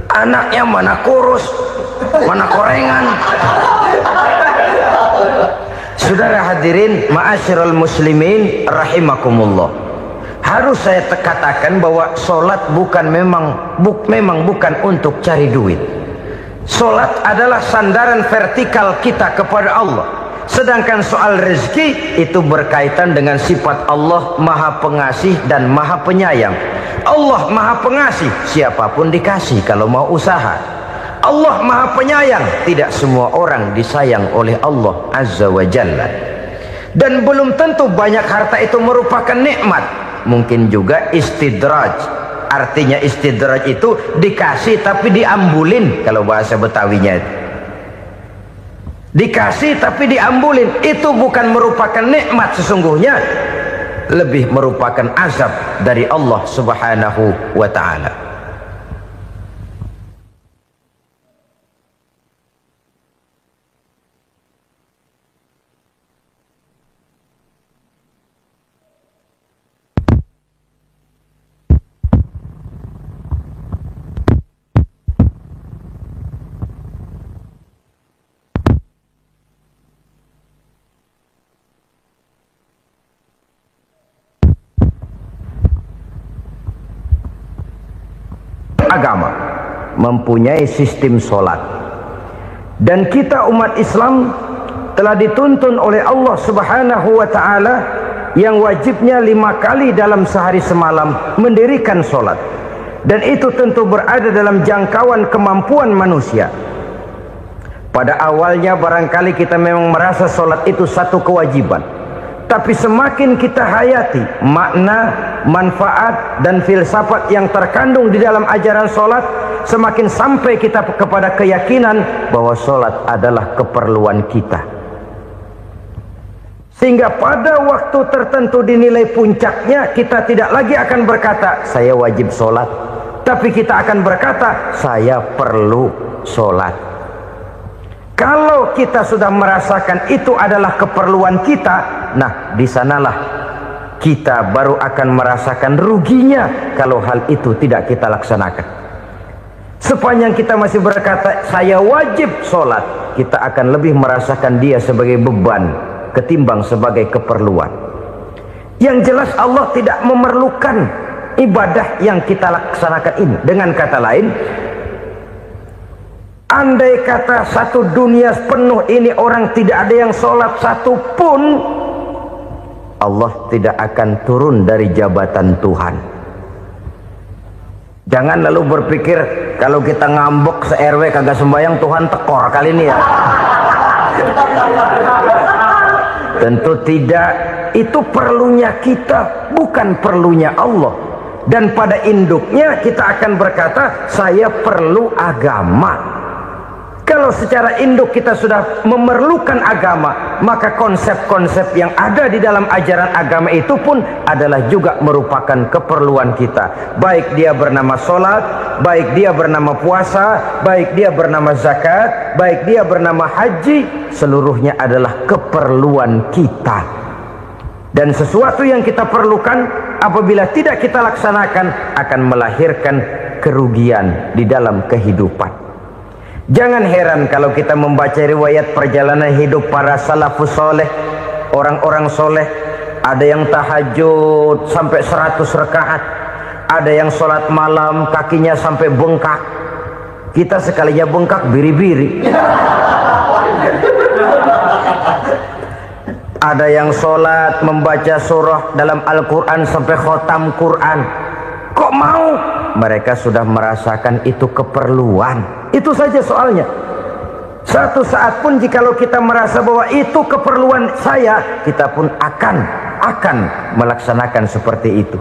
Anaknya mana kurus, mana korengan. Saudara hadirin ma'asyiral muslimin rahimakumullah. Harus saya katakan bahwa solat memang bukan untuk cari duit. Solat adalah sandaran vertikal kita kepada Allah. Sedangkan soal rezeki itu berkaitan dengan sifat Allah maha pengasih dan maha penyayang. Allah maha pengasih, siapapun dikasih kalau mau usaha. Allah maha penyayang, tidak semua orang disayang oleh Allah Azza wa Jalla. Dan belum tentu banyak harta itu merupakan nikmat. Mungkin juga istidraj. Artinya istidraj itu dikasih tapi diambulin, kalau bahasa Betawinya itu. Dikasih tapi diambulin, itu bukan merupakan nikmat sesungguhnya, lebih merupakan azab dari Allah Subhanahu wa ta'ala. Agama mempunyai sistem solat, dan kita umat Islam telah dituntun oleh Allah Subhanahu wa ta'ala yang wajibnya 5 kali dalam sehari semalam mendirikan solat, dan itu tentu berada dalam jangkauan kemampuan manusia. Pada awalnya barangkali kita memang merasa solat itu satu kewajiban, tapi semakin kita hayati makna, manfaat dan filsafat yang terkandung di dalam ajaran solat, semakin sampai kita kepada keyakinan bahwa solat adalah keperluan kita. Sehingga pada waktu tertentu dinilai puncaknya, kita tidak lagi akan berkata saya wajib solat, tapi kita akan berkata saya perlu solat. Kalau kita sudah merasakan itu adalah keperluan kita, nah di sanalah kita baru akan merasakan ruginya kalau hal itu tidak kita laksanakan. Sepanjang kita masih berkata saya wajib sholat, kita akan lebih merasakan dia sebagai beban ketimbang sebagai keperluan. Yang jelas Allah tidak memerlukan ibadah yang kita laksanakan ini. Dengan kata lain, Andai kata satu dunia penuh ini orang tidak ada yang sholat satu pun, Allah tidak akan turun dari jabatan Tuhan. Jangan lalu berpikir kalau kita ngambek se-RW kagak sembahyang Tuhan tekor kali ini ya. Tentu tidak. Itu perlunya kita, bukan perlunya Allah. Dan pada induknya kita akan berkata, saya perlu agama. Kalau secara induk kita sudah memerlukan agama, maka konsep-konsep yang ada di dalam ajaran agama itu pun adalah juga merupakan keperluan kita. Baik dia bernama sholat, baik dia bernama puasa, baik dia bernama zakat, baik dia bernama haji, seluruhnya adalah keperluan kita. Dan sesuatu yang kita perlukan apabila tidak kita laksanakan akan melahirkan kerugian di dalam kehidupan. Jangan heran kalau kita membaca riwayat perjalanan hidup para salafus soleh, orang-orang soleh. Ada yang tahajud sampai 100 rakaat, ada yang sholat malam kakinya sampai bengkak. Kita sekalinya bengkak biri-biri. Ada yang sholat membaca surah dalam Al-Quran sampai khotam Quran. Kok mau? Mereka sudah merasakan itu keperluan. Itu saja soalnya. Satu saat pun jikalau kita merasa bahwa itu keperluan saya, kita pun akan melaksanakan seperti itu.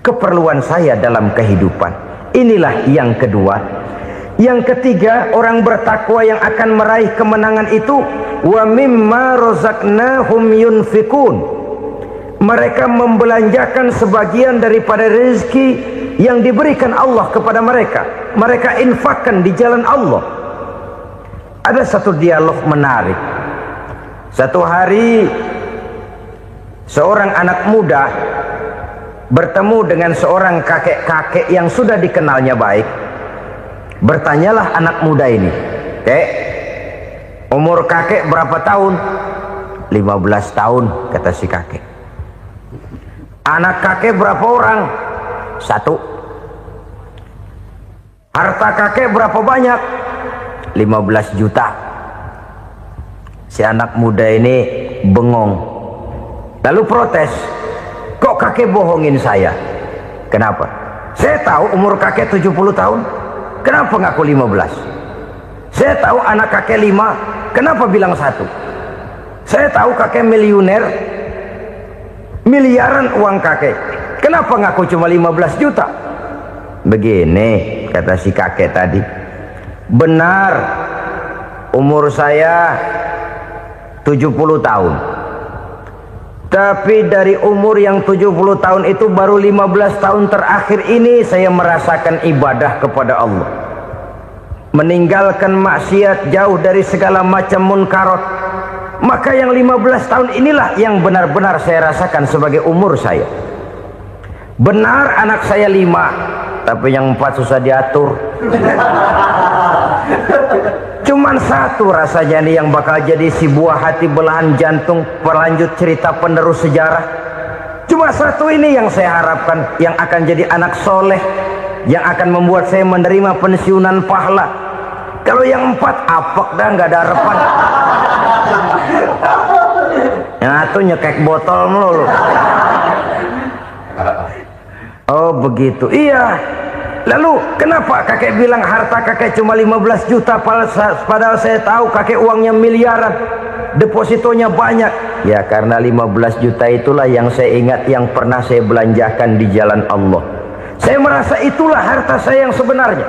Keperluan saya dalam kehidupan. Inilah yang kedua. Yang ketiga, orang bertakwa yang akan meraih kemenangan itu, wa mimma razaqnahum yunfikun. Mereka membelanjakan sebagian daripada rezeki yang diberikan Allah kepada mereka. Mereka infakkan di jalan Allah. Ada satu dialog menarik. Satu hari seorang anak muda bertemu dengan seorang kakek-kakek yang sudah dikenalnya baik. Bertanyalah anak muda ini, "Kek, umur kakek berapa tahun?" 15 tahun, kata si kakek. Anak kakek berapa orang? 1. Harta kakek berapa banyak? 15 juta. Si anak muda ini bengong. Lalu protes, "Kok kakek bohongin saya?" "Kenapa?" "Saya tahu umur kakek 70 tahun. Kenapa ngaku 15? Saya tahu anak kakek 5. Kenapa bilang 1? Saya tahu kakek miliuner, miliaran uang kakek. Kenapa ngaku cuma 15 juta? Begini, kata si kakek tadi. Benar, umur saya 70 tahun. Tapi dari umur yang 70 tahun itu baru 15 tahun terakhir ini saya merasakan ibadah kepada Allah. Meninggalkan maksiat, jauh dari segala macam munkarat. Maka yang 15 tahun inilah yang benar-benar saya rasakan sebagai umur saya. Benar anak saya 5, tapi yang 4 susah diatur. Cuman 1 rasanya nih yang bakal jadi si buah hati belahan jantung berlanjut cerita penerus sejarah. Cuma 1 ini yang saya harapkan, yang akan jadi anak soleh, yang akan membuat saya menerima pensiunan pahala. Kalau yang 4 apek dah, nggak ada harapan. Yang 1 nyekek botol melulu. Oh begitu, iya. Lalu kenapa kakek bilang harta kakek cuma 15 juta padahal saya tahu kakek uangnya miliaran, depositonya banyak? Ya karena 15 juta itulah yang saya ingat yang pernah saya belanjakan di jalan Allah. Saya merasa itulah harta saya yang sebenarnya.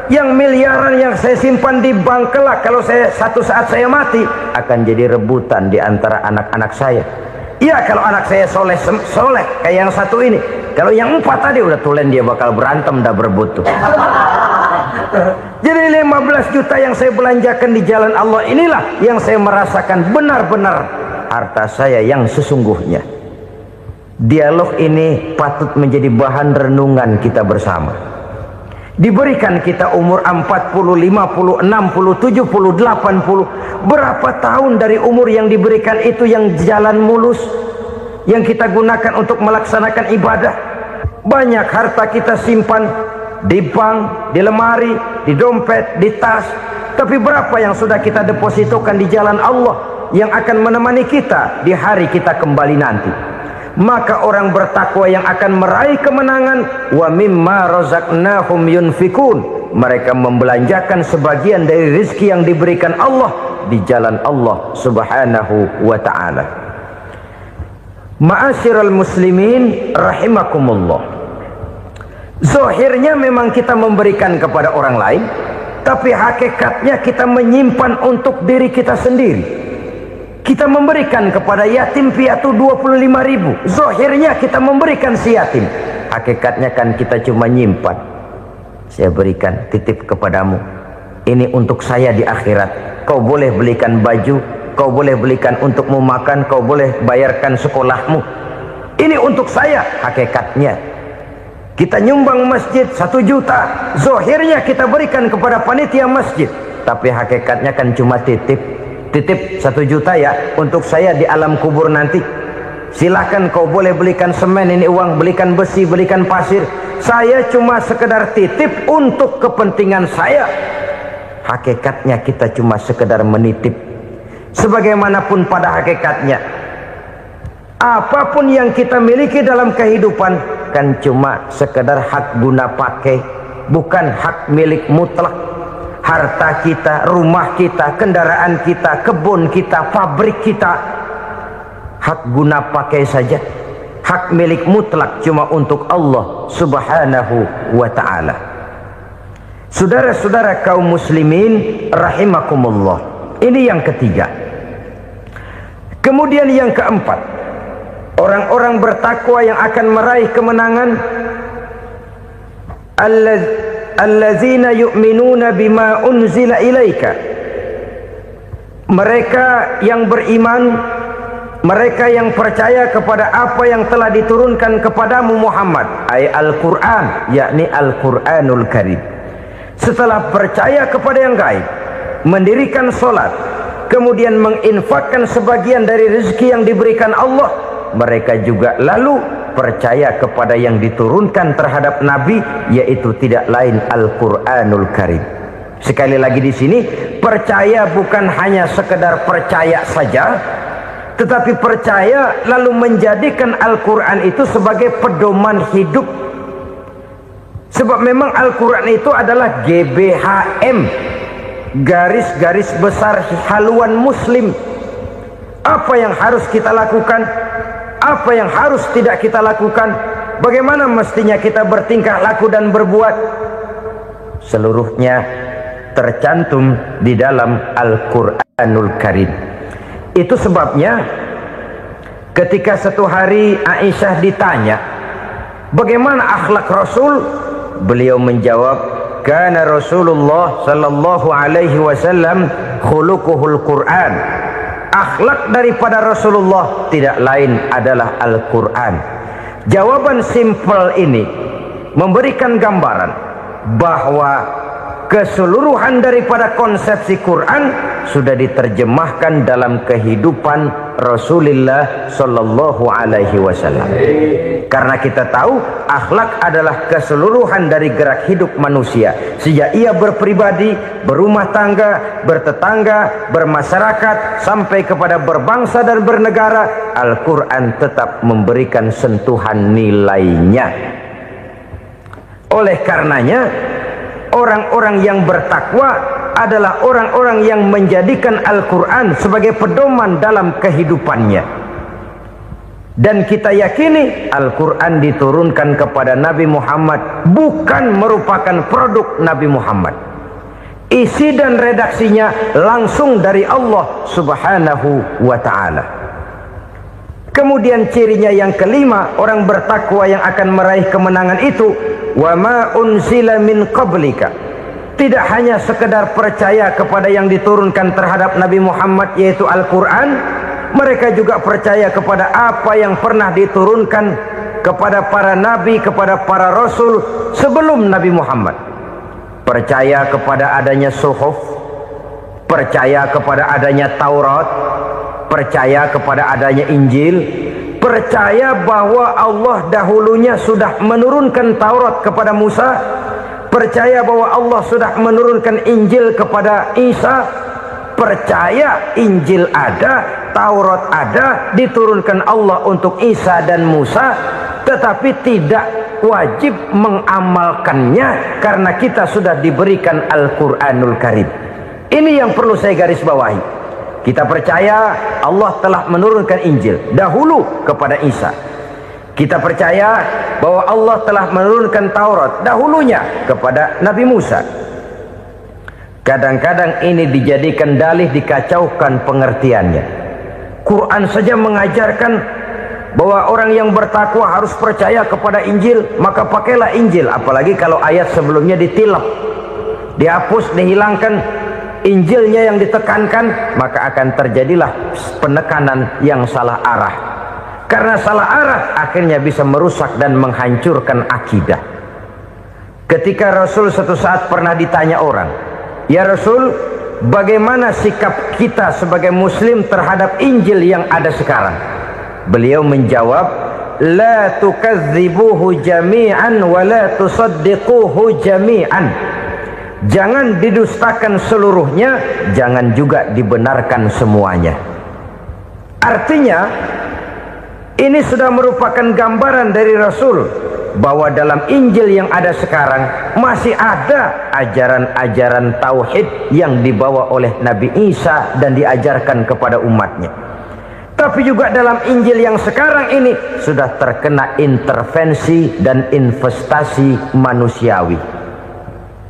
Yang miliaran yang saya simpan di bank kelak, kalau satu saat saya mati, akan jadi rebutan di antara anak-anak saya. Iya kalau anak saya soleh kayak yang 1 ini. Kalau yang 4 tadi udah tulen dia bakal berantem dah berebut tuh. Jadi 15 juta yang saya belanjakan di jalan Allah inilah yang saya merasakan benar-benar harta saya yang sesungguhnya. Dialog ini patut menjadi bahan renungan kita bersama. Diberikan kita umur 40, 50, 60, 70, 80. Berapa tahun dari umur yang diberikan itu yang jalan mulus, yang kita gunakan untuk melaksanakan ibadah? Banyak harta kita simpan di bank, di lemari, di dompet, di tas. Tapi berapa yang sudah kita depositokan di jalan Allah yang akan menemani kita di hari kita kembali nanti? Maka orang bertakwa yang akan meraih kemenangan, wa mimma razaqnahum yunfikun, mereka membelanjakan sebagian dari rezeki yang diberikan Allah di jalan Allah subhanahu wa ta'ala. Ma'asyiral muslimin rahimakumullah, zahirnya memang kita memberikan kepada orang lain, tapi hakikatnya kita menyimpan untuk diri kita sendiri. Kita memberikan kepada yatim piatu 25.000, zahirnya kita memberikan si yatim, hakikatnya kan kita cuma nyimpan. Saya berikan, titip kepadamu, ini untuk saya di akhirat. Kau boleh belikan baju, kau boleh belikan untukmu makan, kau boleh bayarkan sekolahmu. Ini untuk saya. Hakikatnya kita nyumbang masjid 1 juta, zahirnya kita berikan kepada panitia masjid, tapi hakikatnya kan cuma titip 1 juta ya, untuk saya di alam kubur nanti. Silahkan kau boleh belikan semen, ini uang, belikan besi, belikan pasir. Saya cuma sekedar titip untuk kepentingan saya. Hakikatnya kita cuma sekedar menitip. Sebagaimanapun pada hakikatnya, apapun yang kita miliki dalam kehidupan kan cuma sekedar hak guna pakai, bukan hak milik mutlak. Harta kita, rumah kita, kendaraan kita, kebun kita, pabrik kita, hak guna pakai saja. Hak milik mutlak cuma untuk Allah subhanahu wa ta'ala. Saudara-saudara kaum muslimin rahimakumullah, ini yang ketiga. Kemudian yang keempat, orang-orang bertakwa yang akan meraih kemenangan, allazina yu'minuna bima unzila ilaika, mereka yang beriman, mereka yang percaya kepada apa yang telah diturunkan kepadamu Muhammad, ay Al-Quran, yakni Al-Quranul Karim. Setelah percaya kepada yang gaib, mendirikan solat, kemudian menginfakkan sebagian dari rezeki yang diberikan Allah, mereka juga lalu percaya kepada yang diturunkan terhadap Nabi, yaitu tidak lain Al-Quranul Karim. Sekali lagi di sini, percaya bukan hanya sekedar percaya saja, tetapi percaya lalu menjadikan Al-Quran itu sebagai pedoman hidup. Sebab memang Al-Quran itu adalah GBHM, garis-garis besar haluan muslim. Apa yang harus kita lakukan, apa yang harus tidak kita lakukan, bagaimana mestinya kita bertingkah laku dan berbuat, seluruhnya tercantum di dalam Al-Quranul Karim. Itu sebabnya ketika satu hari Aisyah ditanya bagaimana akhlak Rasul, beliau menjawab, kana Rasulullah sallallahu alaihi wasallam khuluquhul Quran. Akhlak daripada Rasulullah tidak lain adalah Al-Quran. Jawaban simpel ini memberikan gambaran bahwa keseluruhan daripada konsepsi Quran sudah diterjemahkan dalam kehidupan Rasulullah sallallahu alaihi wasallam. Karena kita tahu akhlak adalah keseluruhan dari gerak hidup manusia. Sejak ia berpribadi, berumah tangga, bertetangga, bermasyarakat, sampai kepada berbangsa dan bernegara, Al-Quran tetap memberikan sentuhan nilainya. Oleh karenanya, orang-orang yang bertakwa adalah orang-orang yang menjadikan Al-Quran sebagai pedoman dalam kehidupannya. Dan kita yakini Al-Quran diturunkan kepada Nabi Muhammad bukan merupakan produk Nabi Muhammad. Isi dan redaksinya langsung dari Allah subhanahu wa ta'ala. Kemudian cirinya yang kelima, orang bertakwa yang akan meraih kemenangan itu, wa ma unzila min qablika, tidak hanya sekedar percaya kepada yang diturunkan terhadap Nabi Muhammad yaitu Al-Quran, mereka juga percaya kepada apa yang pernah diturunkan kepada para nabi, kepada para rasul sebelum Nabi Muhammad. Percaya kepada adanya suhuf, percaya kepada adanya Taurat, percaya kepada adanya Injil, percaya bahwa Allah dahulunya sudah menurunkan Taurat kepada Musa, percaya bahwa Allah sudah menurunkan Injil kepada Isa, percaya Injil ada, Taurat ada, diturunkan Allah untuk Isa dan Musa, tetapi tidak wajib mengamalkannya karena kita sudah diberikan Al-Quranul Karim. Ini yang perlu saya garis bawahi. Kita percaya Allah telah menurunkan Injil dahulu kepada Isa. Kita percaya bahwa Allah telah menurunkan Taurat dahulunya kepada Nabi Musa. Kadang-kadang ini dijadikan dalih, dikacaukan pengertiannya. Quran saja mengajarkan bahwa orang yang bertakwa harus percaya kepada Injil, maka pakailah Injil. Apalagi kalau ayat sebelumnya ditilap, dihapus, dihilangkan, Injilnya yang ditekankan, maka akan terjadilah penekanan yang salah arah. Karena salah arah akhirnya bisa merusak dan menghancurkan akidah. Ketika Rasul suatu saat pernah ditanya orang, "Ya Rasul, bagaimana sikap kita sebagai muslim terhadap Injil yang ada sekarang?" Beliau menjawab, "La tukadzibuhu jami'an wa la tusaddiquhu jami'an." Jangan didustakan seluruhnya, jangan juga dibenarkan semuanya. Artinya, ini sudah merupakan gambaran dari Rasul bahwa dalam Injil yang ada sekarang masih ada ajaran-ajaran tauhid yang dibawa oleh Nabi Isa dan diajarkan kepada umatnya. Tapi juga dalam Injil yang sekarang ini sudah terkena intervensi dan investasi manusiawi.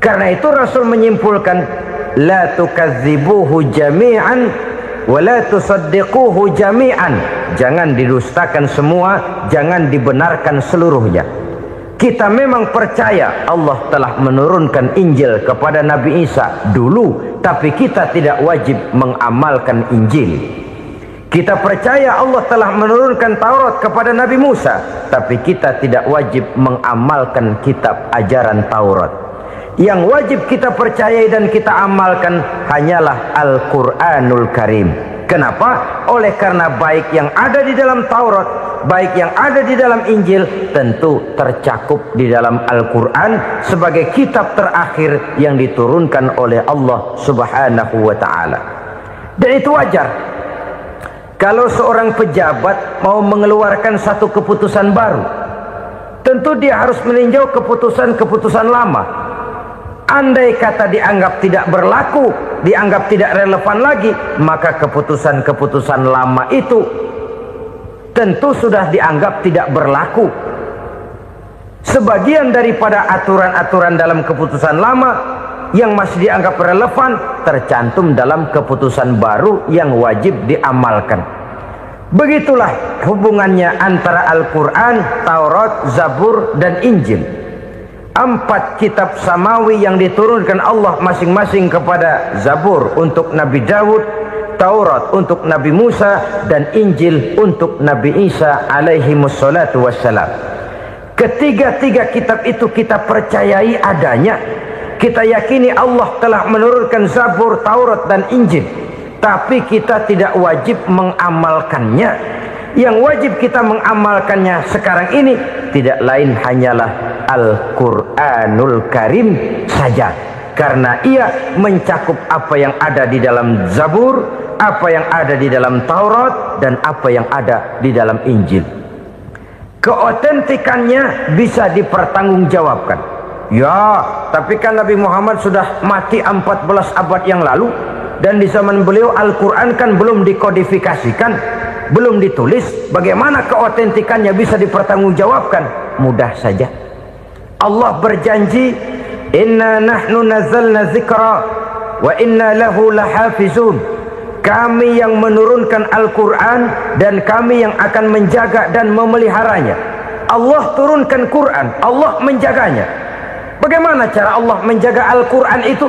Karena itu Rasul menyimpulkan, la tukadzibuhu jami'an wa la tusaddiquhu jami'an. Jangan didustakan semua, jangan dibenarkan seluruhnya. Kita memang percaya Allah telah menurunkan Injil kepada Nabi Isa dulu, tapi kita tidak wajib mengamalkan Injil. Kita percaya Allah telah menurunkan Taurat kepada Nabi Musa, tapi kita tidak wajib mengamalkan kitab ajaran Taurat. Yang wajib kita percayai dan kita amalkan hanyalah Al-Quranul Karim. Kenapa? Oleh karena baik yang ada di dalam Taurat, baik yang ada di dalam Injil, tentu tercakup di dalam Al-Quran sebagai kitab terakhir yang diturunkan oleh Allah Subhanahu wa Ta'ala. Dan itu wajar. Kalau seorang pejabat mau mengeluarkan satu keputusan baru, tentu dia harus meninjau keputusan-keputusan lama. Andai kata dianggap tidak berlaku, dianggap tidak relevan lagi, maka keputusan-keputusan lama itu tentu sudah dianggap tidak berlaku. Sebagian daripada aturan-aturan dalam keputusan lama yang masih dianggap relevan tercantum dalam keputusan baru yang wajib diamalkan. Begitulah hubungannya antara Al-Quran, Taurat, Zabur, dan Injil. 4 kitab samawi yang diturunkan Allah masing-masing kepada Zabur untuk Nabi Daud, Taurat untuk Nabi Musa, dan Injil untuk Nabi Isa alaihi wassalatu wassalam. Ketiga-tiga kitab itu kita percayai adanya. Kita yakini Allah telah menurunkan Zabur, Taurat, dan Injil, tapi kita tidak wajib mengamalkannya. Yang wajib kita mengamalkannya sekarang ini tidak lain hanyalah Al-Quranul Karim saja, karena ia mencakup apa yang ada di dalam Zabur, apa yang ada di dalam Taurat, dan apa yang ada di dalam Injil. Keotentikannya bisa dipertanggungjawabkan. Ya, tapi kan Nabi Muhammad sudah mati 14 abad yang lalu, dan di zaman beliau Al-Quran kan belum dikodifikasikan, belum ditulis. Bagaimana keotentikannya bisa dipertanggungjawabkan? Mudah saja. Allah berjanji, "Inna nahnu nazzalna dzikra wa inna lahu lahafizun." Kami yang menurunkan Al-Quran dan kami yang akan menjaga dan memeliharanya. Allah turunkan Quran, Allah menjaganya. Bagaimana cara Allah menjaga Al-Quran itu?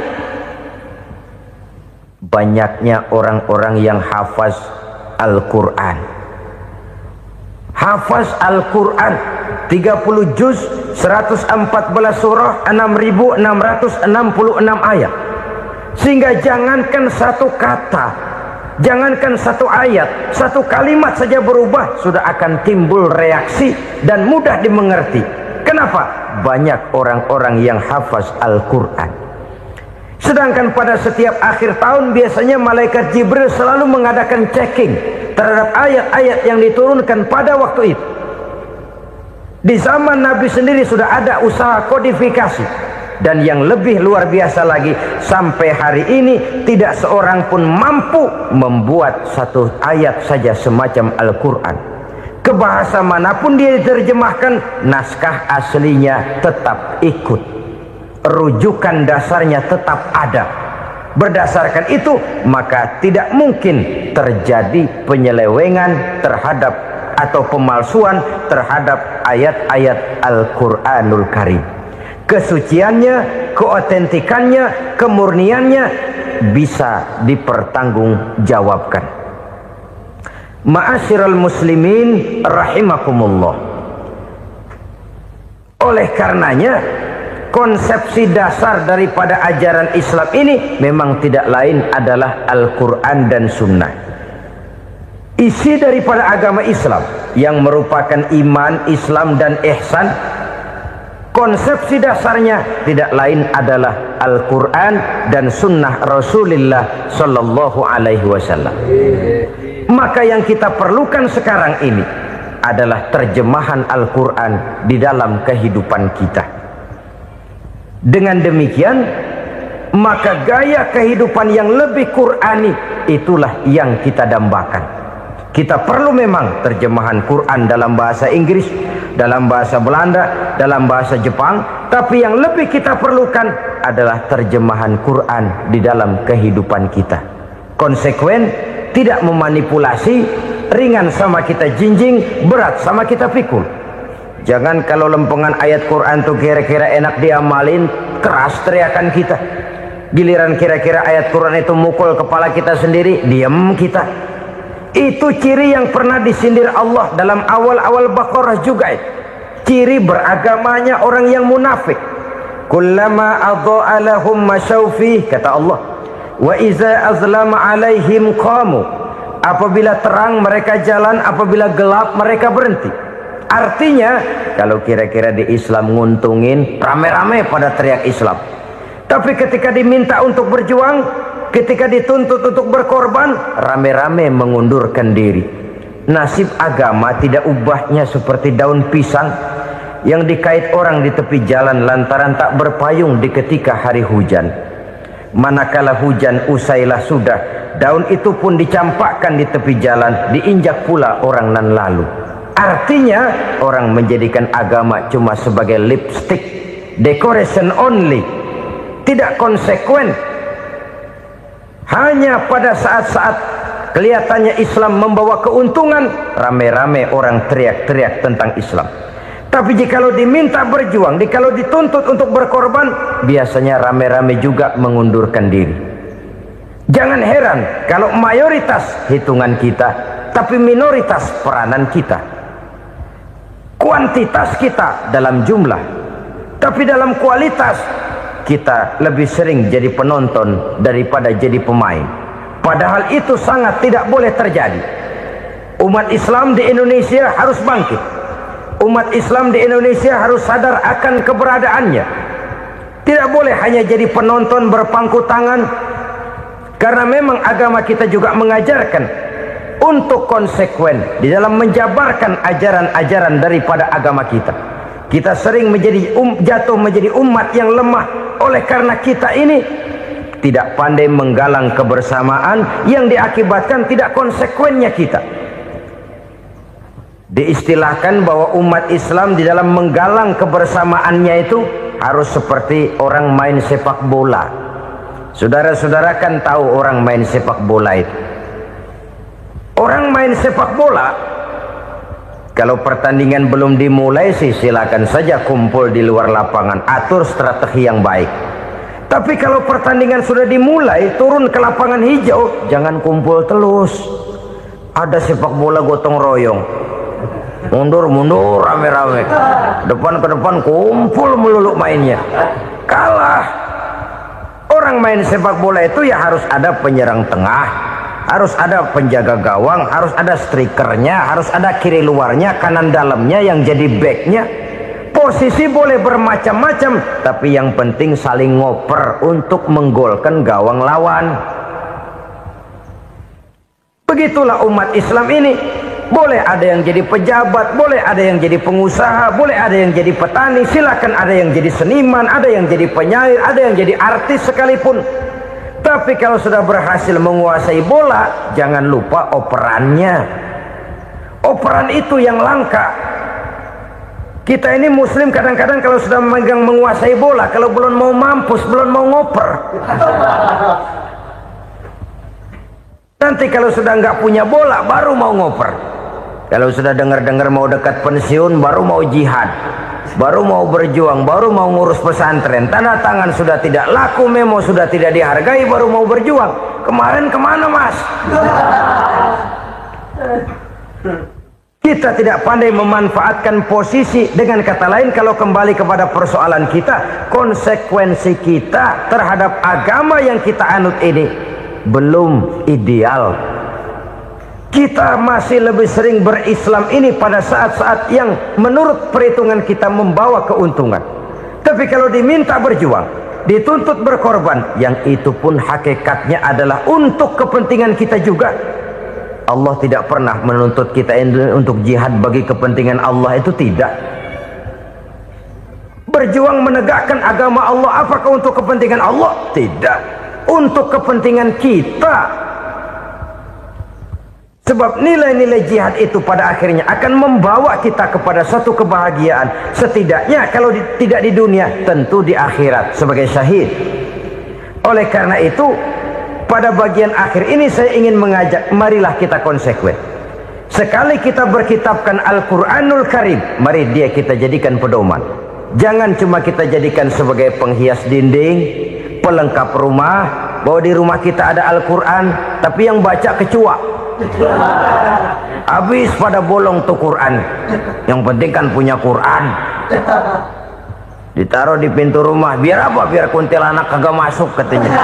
Banyaknya orang-orang yang hafaz Al-Quran. Hafaz Al-Quran 30 juz, 114 surah, 6.666 ayat. Sehingga jangankan satu kata, jangankan satu ayat, satu kalimat saja berubah sudah akan timbul reaksi dan mudah dimengerti. Kenapa? Banyak orang-orang yang hafaz Al-Quran. Sedangkan pada setiap akhir tahun biasanya malaikat Jibril selalu mengadakan checking terhadap ayat-ayat yang diturunkan pada waktu itu. Di zaman Nabi sendiri sudah ada usaha kodifikasi. Dan yang lebih luar biasa lagi, sampai hari ini tidak seorang pun mampu membuat satu ayat saja semacam Al-Quran. Ke bahasa manapun dia diterjemahkan, naskah aslinya tetap ikut, rujukan dasarnya tetap ada. Berdasarkan itu, maka tidak mungkin terjadi penyelewengan terhadap atau pemalsuan terhadap ayat-ayat Al-Quranul Karim. Kesuciannya, keotentikannya, kemurniannya bisa dipertanggungjawabkan. Ma'asyiral muslimin rahimakumullah. Oleh karenanya, konsepsi dasar daripada ajaran Islam ini memang tidak lain adalah Al-Quran dan Sunnah. Isi daripada agama Islam yang merupakan iman, Islam dan ihsan, konsepsi dasarnya tidak lain adalah Al-Quran dan Sunnah Rasulullah Sallallahu Alaihi Wasallam. Maka yang kita perlukan sekarang ini adalah terjemahan Al-Quran di dalam kehidupan kita. Dengan demikian, maka gaya kehidupan yang lebih Qurani itulah yang kita dambakan. Kita perlu memang terjemahan Quran dalam bahasa Inggris, dalam bahasa Belanda, dalam bahasa Jepang, tapi yang lebih kita perlukan adalah terjemahan Quran di dalam kehidupan kita. Konsekuen, tidak memanipulasi, ringan sama kita jinjing, berat sama kita pikul. Jangan kalau lempengan ayat Quran tuh kira-kira enak diamalin, keras teriakan kita. Giliran kira-kira ayat Quran itu mukul kepala kita sendiri, diam kita. Itu ciri yang pernah disindir Allah dalam awal-awal Baqarah juga. Ciri beragamanya orang yang munafik. Kullama adha'a lahum masyawfi, kata Allah. Wa iza azlama alaihim qamu. Apabila terang mereka jalan, apabila gelap mereka berhenti. Artinya, kalau kira-kira di Islam nguntungin, rame-rame pada teriak Islam. Tapi ketika diminta untuk berjuang, ketika dituntut untuk berkorban, rame-rame mengundurkan diri. Nasib agama tidak ubahnya seperti daun pisang yang dikait orang di tepi jalan lantaran tak berpayung di ketika hari hujan. Manakala hujan usailah sudah, daun itu pun dicampakkan di tepi jalan, diinjak pula orang nan lalu. Artinya, orang menjadikan agama cuma sebagai lipstick, decoration only, tidak konsekuen. Hanya pada saat-saat kelihatannya Islam membawa keuntungan, rame-rame orang teriak-teriak tentang Islam. Tapi jikalau diminta berjuang, jikalau dituntut untuk berkorban, biasanya rame-rame juga mengundurkan diri. Jangan heran kalau mayoritas hitungan kita, tapi minoritas peranan kita. Kuantitas kita dalam jumlah, tapi dalam kualitas kita lebih sering jadi penonton daripada jadi pemain. Padahal itu sangat tidak boleh terjadi. Umat Islam di Indonesia harus bangkit. Umat Islam di Indonesia harus sadar akan keberadaannya. Tidak boleh hanya jadi penonton berpangku tangan. Karena memang agama kita juga mengajarkan untuk konsekuen di dalam menjabarkan ajaran-ajaran daripada agama kita. Kita sering jatuh menjadi umat yang lemah oleh karena kita ini tidak pandai menggalang kebersamaan yang diakibatkan tidak konsekuennya kita. Diistilahkan bahwa umat Islam di dalam menggalang kebersamaannya itu harus seperti orang main sepak bola. Saudara-saudara kan tahu orang main sepak bola itu. Orang main sepak bola, kalau pertandingan belum dimulai sih silakan saja kumpul di luar lapangan, atur strategi yang baik. Tapi kalau pertandingan sudah dimulai, turun ke lapangan hijau, jangan kumpul terus. Ada sepak bola gotong royong, mundur-mundur rame-rame, depan ke depan kumpul melulu mainnya. Kalah. Orang main sepak bola itu ya harus ada penyerang tengah, harus ada penjaga gawang, harus ada strikernya, harus ada kiri luarnya, kanan dalamnya yang jadi backnya. Posisi boleh bermacam-macam, tapi yang penting saling ngoper untuk menggolkan gawang lawan. Begitulah umat Islam ini. Boleh ada yang jadi pejabat, boleh ada yang jadi pengusaha, boleh ada yang jadi petani, silakan ada yang jadi seniman, ada yang jadi penyair, ada yang jadi artis sekalipun. Tapi kalau sudah berhasil menguasai bola, jangan lupa operannya. Operan itu yang langka. Kita ini muslim kadang-kadang kalau sudah memegang menguasai bola, kalau belum mau mampus, belum mau ngoper. Nanti kalau sudah nggak punya bola, baru mau ngoper. Kalau sudah dengar-dengar mau dekat pensiun, baru mau jihad, baru mau berjuang, baru mau ngurus pesantren. Tanda tangan sudah tidak laku, memo sudah tidak dihargai, baru mau berjuang. Kemarin kemana, Mas? Kita tidak pandai memanfaatkan posisi. Dengan kata lain, kalau kembali kepada persoalan kita, konsekuensi kita terhadap agama yang kita anut ini belum ideal. Kita masih lebih sering berislam ini pada saat-saat yang menurut perhitungan kita membawa keuntungan. Tapi kalau diminta berjuang, dituntut berkorban, yang itu pun hakikatnya adalah untuk kepentingan kita juga. Allah tidak pernah menuntut kita untuk jihad bagi kepentingan Allah, itu tidak. Berjuang menegakkan agama Allah, apakah untuk kepentingan Allah? Tidak. Untuk kepentingan kita. Sebab nilai-nilai jihad itu pada akhirnya akan membawa kita kepada satu kebahagiaan. Setidaknya kalau tidak di dunia, tentu di akhirat sebagai syahid. Oleh karena itu, pada bagian akhir ini saya ingin mengajak, marilah kita konsekuen. Sekali kita berkitabkan Al-Quranul Karim, mari dia kita jadikan pedoman. Jangan cuma kita jadikan sebagai penghias dinding, pelengkap rumah, bahwa di rumah kita ada Al-Quran, tapi yang baca kecoa. Habis pada bolong tuh Quran. Yang penting kan punya Quran. Ditaruh di pintu rumah, biar apa? Biar kuntilanak kagak masuk katanya.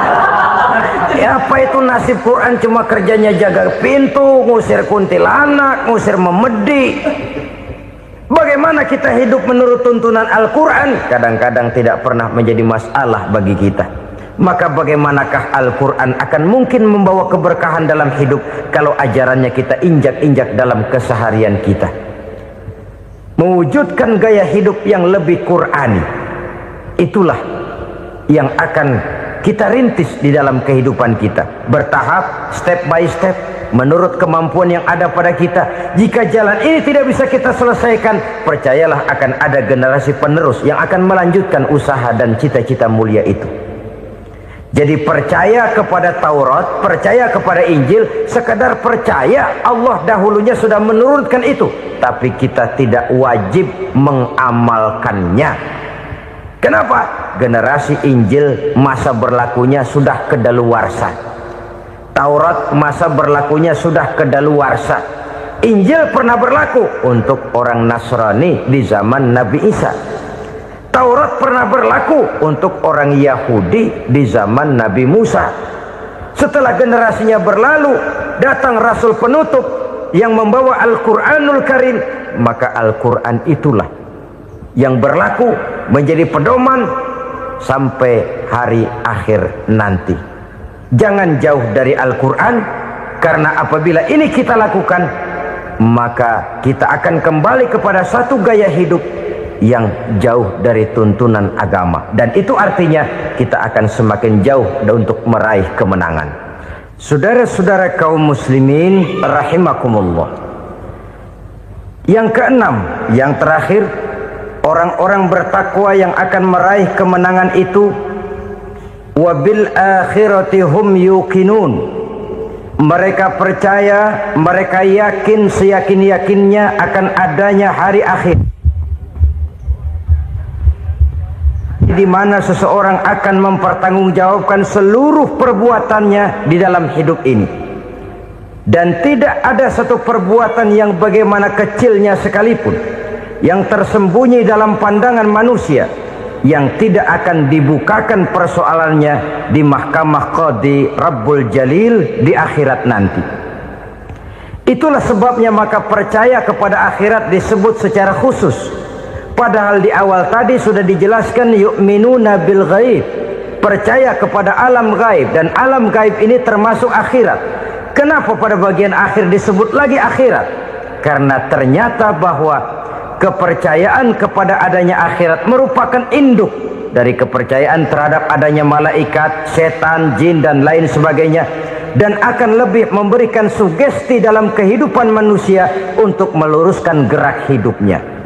Ya apa itu nasib Quran, cuma kerjanya jaga pintu, ngusir kuntilanak, ngusir memedi. Bagaimana kita hidup menurut tuntunan Al-Quran? Kadang-kadang tidak pernah menjadi masalah bagi kita. Maka bagaimanakah Al-Quran akan mungkin membawa keberkahan dalam hidup kalau ajarannya kita injak-injak dalam keseharian kita? Mewujudkan gaya hidup yang lebih Qurani, itulah yang akan kita rintis di dalam kehidupan kita, bertahap, step by step, menurut kemampuan yang ada pada kita. Jika jalan ini tidak bisa kita selesaikan, percayalah akan ada generasi penerus yang akan melanjutkan usaha dan cita-cita mulia itu. Jadi percaya kepada Taurat, percaya kepada Injil, sekadar percaya Allah dahulunya sudah menurunkan itu, tapi kita tidak wajib mengamalkannya. Kenapa? Generasi Injil masa berlakunya sudah kedaluwarsa. Taurat masa berlakunya sudah kedaluwarsa. Injil pernah berlaku untuk orang Nasrani di zaman Nabi Isa. Taurat pernah berlaku untuk orang Yahudi di zaman Nabi Musa. Setelah generasinya berlalu, datang Rasul penutup yang membawa Al-Quranul Karim, maka Al-Quran itulah yang berlaku menjadi pedoman sampai hari akhir nanti. Jangan jauh dari Al-Quran, karena apabila ini kita lakukan, maka kita akan kembali kepada satu gaya hidup yang jauh dari tuntunan agama, dan itu artinya kita akan semakin jauh untuk meraih kemenangan. Saudara-saudara kaum muslimin rahimakumullah. Yang keenam, yang terakhir, orang-orang bertakwa yang akan meraih kemenangan itu wabil akhirati hum yuqinun. Mereka percaya, mereka yakin seyakin-yakinnya akan adanya hari akhir, di mana seseorang akan mempertanggungjawabkan seluruh perbuatannya di dalam hidup ini, dan tidak ada satu perbuatan yang bagaimana kecilnya sekalipun yang tersembunyi dalam pandangan manusia yang tidak akan dibukakan persoalannya di mahkamah Qadi Rabbul Jalil di akhirat nanti. Itulah sebabnya maka percaya kepada akhirat disebut secara khusus Padahal di awal tadi sudah dijelaskan yu'minuna bil ghaib, percaya kepada alam gaib, dan alam gaib ini termasuk akhirat. Kenapa pada bagian akhir disebut lagi akhirat? Karena ternyata bahwa kepercayaan kepada adanya akhirat merupakan induk dari kepercayaan terhadap adanya malaikat, setan, jin dan lain sebagainya, dan akan lebih memberikan sugesti dalam kehidupan manusia untuk meluruskan gerak hidupnya.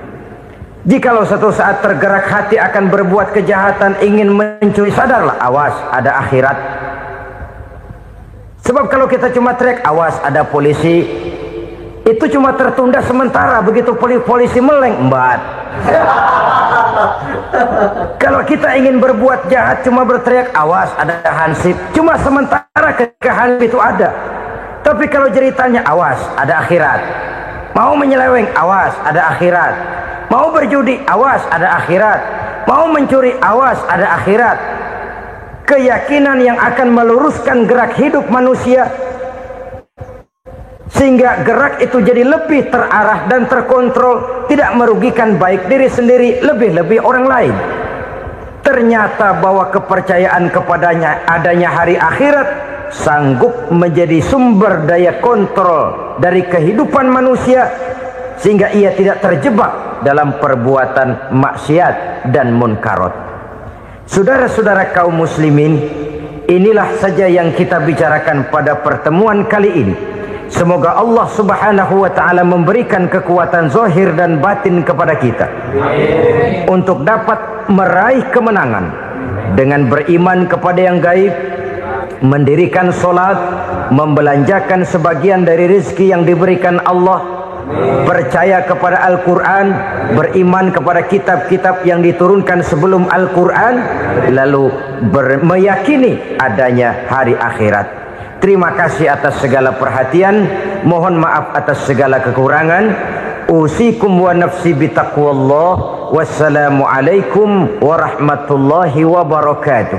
Jikalau satu saat tergerak hati akan berbuat kejahatan, ingin mencuri, sadarlah, awas ada akhirat. Sebab kalau kita cuma teriak awas ada polisi, itu cuma tertunda sementara, begitu polisi meleng embat. Kalau kita ingin berbuat jahat cuma berteriak awas ada hansip, cuma sementara ketika hansip itu ada. Tapi kalau ceritanya awas ada akhirat, mau menyeleweng awas ada akhirat, mau berjudi awas ada akhirat, mau mencuri awas ada akhirat. Keyakinan yang akan meluruskan gerak hidup manusia sehingga gerak itu jadi lebih terarah dan terkontrol, tidak merugikan baik diri sendiri, lebih-lebih orang lain. Ternyata bahwa kepercayaan kepadanya adanya hari akhirat sanggup menjadi sumber daya kontrol dari kehidupan manusia, sehingga ia tidak terjebak dalam perbuatan maksiat dan munkarat. Saudara-saudara kaum muslimin, inilah saja yang kita bicarakan pada pertemuan kali ini. Semoga Allah subhanahu wa ta'ala memberikan kekuatan zahir dan batin kepada kita untuk dapat meraih kemenangan dengan beriman kepada yang gaib, mendirikan solat, membelanjakan sebagian dari rezeki yang diberikan Allah, percaya kepada Al-Quran, beriman kepada kitab-kitab yang diturunkan sebelum Al-Quran, lalu meyakini adanya hari akhirat. Terima kasih atas segala perhatian, mohon maaf atas segala kekurangan. Usikum wa nafsi bitaqwallah. Wassalamualaikum warahmatullahi wabarakatuh.